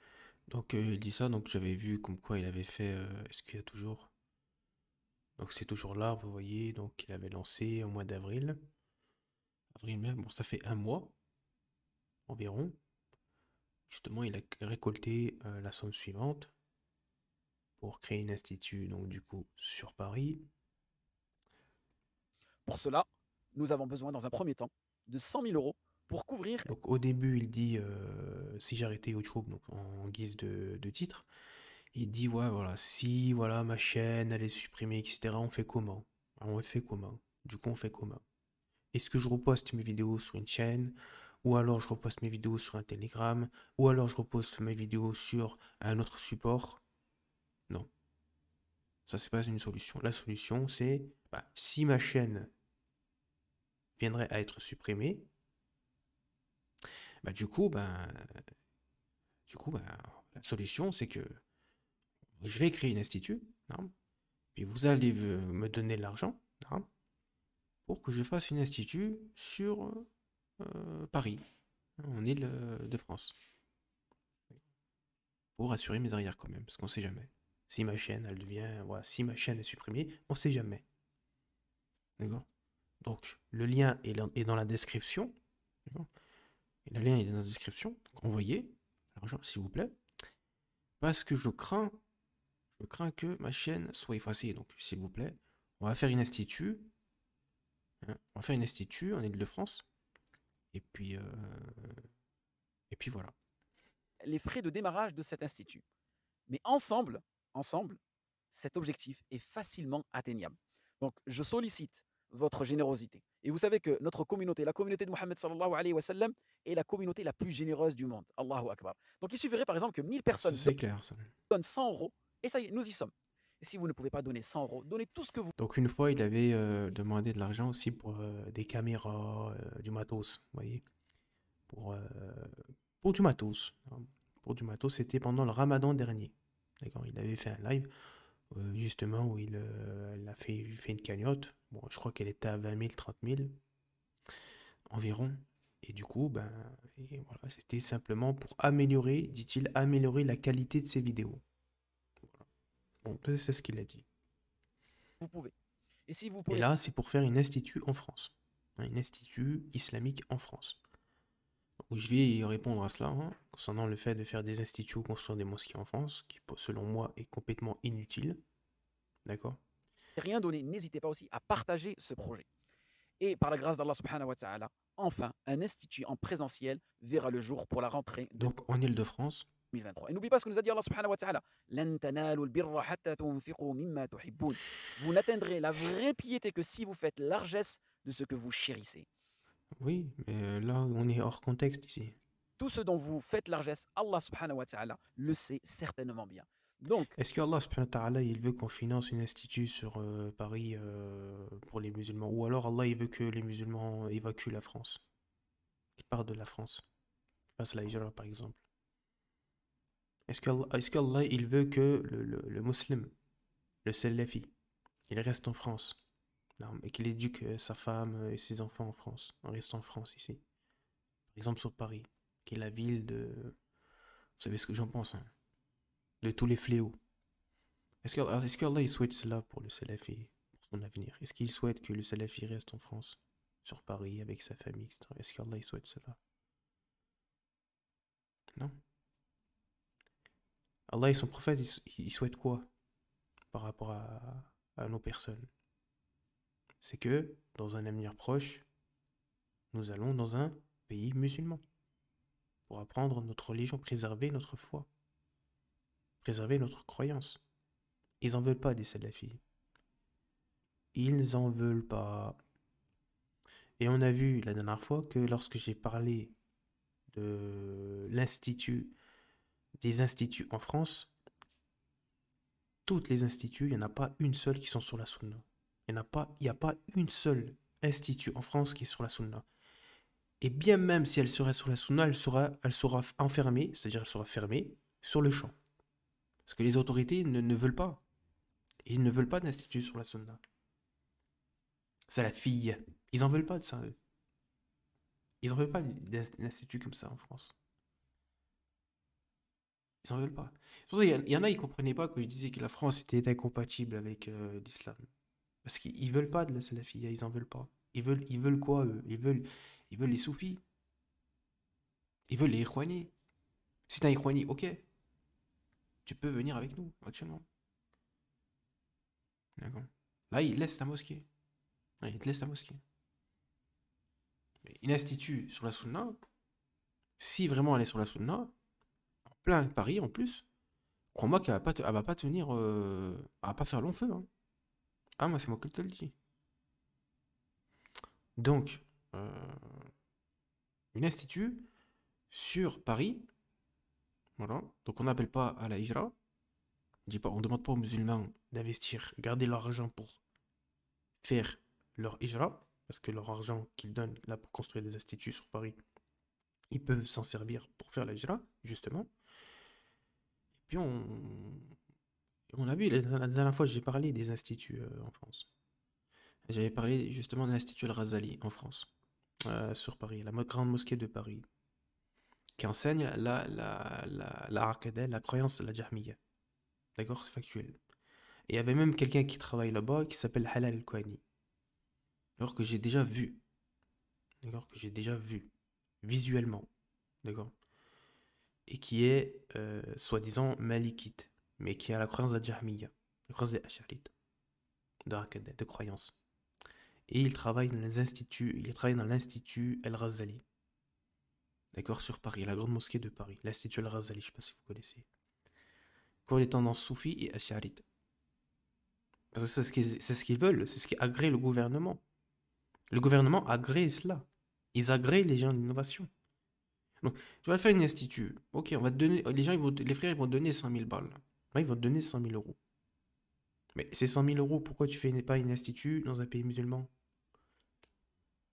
Donc, il dit ça, donc j'avais vu comme quoi il avait fait... est-ce qu'il y a toujours... Donc c'est toujours là, vous voyez, donc il avait lancé au mois d'avril. Avril-mai, bon ça fait un mois environ. Justement, il a récolté la somme suivante pour créer un institut, donc du coup, sur Paris. Pour cela, nous avons besoin dans un premier temps de 100 000 € pour couvrir... Donc au début, il dit, si j'arrêtais YouTube, donc en guise de titre, il dit, ouais, voilà, si, voilà, ma chaîne, elle est supprimée, etc., on fait comment? On fait comment? Du coup, on fait comment? Est-ce que je reposte mes vidéos sur une chaîne? Ou alors je reposte mes vidéos sur un Telegram? Ou alors je reposte mes vidéos sur un autre support? Non. Ça, c'est pas une solution. La solution, c'est, si ma chaîne viendrait à être supprimée, du coup, la solution, c'est que je vais créer un institut, non? Puis vous allez me donner de l'argent, non? Pour que je fasse un institut sur Paris, en Île-de-France. Pour assurer mes arrières quand même, parce qu'on sait jamais. Si ma chaîne, elle devient... Voilà, si ma chaîne est supprimée, on sait jamais. D'accord? Donc, le lien est dans la description. D'accord? Et le lien est dans la description. Donc, envoyez l'argent, s'il vous plaît. Parce que je crains que ma chaîne soit effacée. Donc, s'il vous plaît, on va faire un institut. Hein, on va faire un institut en Île-de-France. Et puis voilà. Les frais de démarrage de cet institut. Mais ensemble, cet objectif est facilement atteignable. Donc, je sollicite votre générosité. Et vous savez que notre communauté, la communauté de Mohammed sallallahu alayhi wa sallam, est la communauté la plus généreuse du monde. Allahu Akbar. Donc, il suffirait par exemple que 1000 personnes donnent 100 € et ça y est, nous y sommes. Et si vous ne pouvez pas donner 100 €, donnez tout ce que vous... Donc, une fois, il avait demandé de l'argent aussi pour des caméras, du matos, vous voyez. Pour du matos. Pour du matos, c'était pendant le Ramadan dernier. D'accord, il avait fait un live, justement, où il a fait une cagnotte. Bon, je crois qu'elle était à 20 000, 30 000 environ. Et du coup, et voilà, c'était simplement pour améliorer, dit-il, améliorer la qualité de ses vidéos. Voilà. Bon, c'est ce qu'il a dit. Vous pouvez. Et si vous Et pouvez... là, c'est pour faire une institut en France. Un institut islamique en France. Donc, je vais répondre à cela, hein, concernant le fait de faire des instituts ou construire des mosquées en France, qui, selon moi, est complètement inutile. D'accord? rien donné, n'hésitez pas aussi à partager ce projet. Et par la grâce d'Allah subhanahu wa ta'ala, enfin, un institut en présentiel verra le jour pour la rentrée de Donc, en Île-de-France, 2023. Et n'oubliez pas ce que nous a dit Allah subhanahu wa ta'ala. لَن تَنَالُوا الْبِرَّ حَتَّى تُنْفِقُوا مِمَّا تُحِبُّونَ. Vous n'atteindrez la vraie piété que si vous faites largesse de ce que vous chérissez. oui, mais là, on est hors contexte ici. Tout ce dont vous faites largesse, Allah subhanahu wa ta'ala le sait certainement bien. Donc, Est-ce que Allah subhanahu wa ta'ala, il veut qu'on finance une institut sur Paris pour les musulmans? Ou alors Allah, il veut que les musulmans évacuent la France? Qu'ils partent de la France? Qu'ils fassent la hijra, par exemple. Est-ce qu'Allah, il veut que le musulman, le salafi, il reste en France? Non, et qu'il éduque sa femme et ses enfants en France, en restant en France ici. Par exemple sur Paris, qui est la ville de... Vous savez ce que j'en pense, hein, de tous les fléaux. Est-ce qu'Allah il souhaite cela pour le salafi, pour son avenir? Est-ce qu'il souhaite que le salafi reste en France, sur Paris, avec sa famille, etc. Est-ce qu'Allah il souhaite cela? Non. Allah et son prophète, ils souhaitent quoi par rapport à nos personnes? C'est que, dans un avenir proche, nous allons dans un pays musulman pour apprendre notre religion, préserver notre foi, préserver notre croyance. Ils n'en veulent pas des salafis. Ils n'en veulent pas. Et on a vu la dernière fois que lorsque j'ai parlé de des instituts en France, toutes les instituts, il n'y en a pas une seule qui sont sur la sunna. Il n'y a pas une seule institut en France qui est sur la sunna. Et bien même si elle serait sur la sunna, elle sera enfermée, c'est-à-dire elle sera fermée sur le champ. Parce que les autorités ne veulent pas. Ils ne veulent pas d'institut sur la sunna. C'est la fille. Ils en veulent pas de ça, eux. Ils en veulent pas d'institut comme ça en France. Ils en veulent pas. Il y en a, ils comprenaient pas que je disais que la France était incompatible avec l'islam. Parce qu'ils veulent pas de la salafia, ils en veulent pas. Ils veulent quoi, eux? Ils veulent les soufis. Ils veulent les ikhwanis. Si t'es un ikhwani, ok. Tu peux venir avec nous, actuellement. D'accord. Là, ils laissent la mosquée. Ouais, ils te laissent la mosquée. Mais une institut sur la sunna, si vraiment elle est sur la sunna, en plein Paris en plus, crois-moi qu'elle va pas tenir, elle va pas faire long feu, hein. Ah, moi, c'est moi qui te le dis. Donc, une institut sur Paris, voilà. Donc, on n'appelle pas à la hijra. On demande pas aux musulmans d'investir, garder leur argent pour faire leur hijra, parce que leur argent qu'ils donnent là pour construire des instituts sur Paris, ils peuvent s'en servir pour faire la hijra, justement. Et puis, on a vu, la dernière fois, j'ai parlé des instituts en France. J'avais parlé justement de l'Institut Al-Razali en France, sur Paris, la grande mosquée de Paris, qui enseigne la aqida, la croyance de la Jahmiya. D'accord, c'est factuel. Et il y avait même quelqu'un qui travaille là-bas qui s'appelle Halal Al-Kwani. Alors que j'ai déjà vu. D'accord, que j'ai déjà vu. Visuellement. D'accord. Et qui est, soi-disant, malikite. Mais qui a la croyance de la Jahmiya. La croyance des Ash'arites. De aqida, de croyance. Et il travaille dans l'Institut Al-Razali. D'accord, sur Paris, la grande mosquée de Paris. L'Institut Al-Razali, je ne sais pas si vous connaissez. Pour les tendances soufis et ash'arites. Parce que c'est ce qu'ils veulent, c'est ce qui agrée le gouvernement. Le gouvernement agrée cela. Ils agréent les gens d'innovation. Donc, tu vas faire une institut. Ok, on va te donner, les frères ils vont te donner 100 000 balles. Là, ils vont te donner 100 000 euros. Mais ces 100 000 euros, pourquoi tu fais pas une institut dans un pays musulman?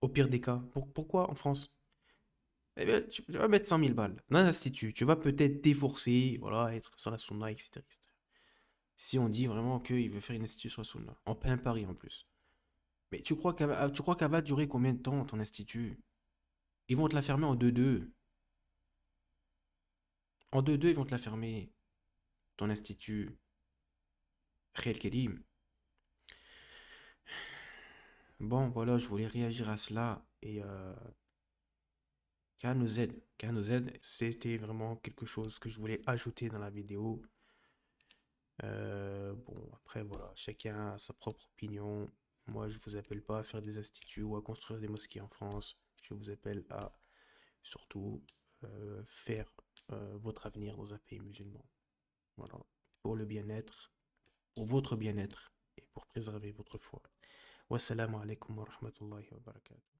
Au pire des cas. Pourquoi en France? Eh bien, tu vas mettre 100 000 balles dans un institut. Tu vas peut-être t'efforcer, voilà, être sur la sunna, etc., etc. Si on dit vraiment qu'il veut faire une institut sur la sunna, en plein Paris en plus. Mais tu crois qu'elle va durer combien de temps ton institut? Ils vont te la fermer en 2-2. En 2-2, ils vont te la fermer, ton institut. Khayr Karim. Bon, voilà, je voulais réagir à cela et KNOZ, c'était vraiment quelque chose que je voulais ajouter dans la vidéo. Bon, après, voilà, chacun a sa propre opinion. Moi, je vous appelle pas à faire des instituts ou à construire des mosquées en France. Je vous appelle à surtout faire votre avenir dans un pays musulman. Voilà, pour le bien-être, pour votre bien-être et pour préserver votre foi. Wassalamu alaikum wa rahmatullahi wa barakatuh.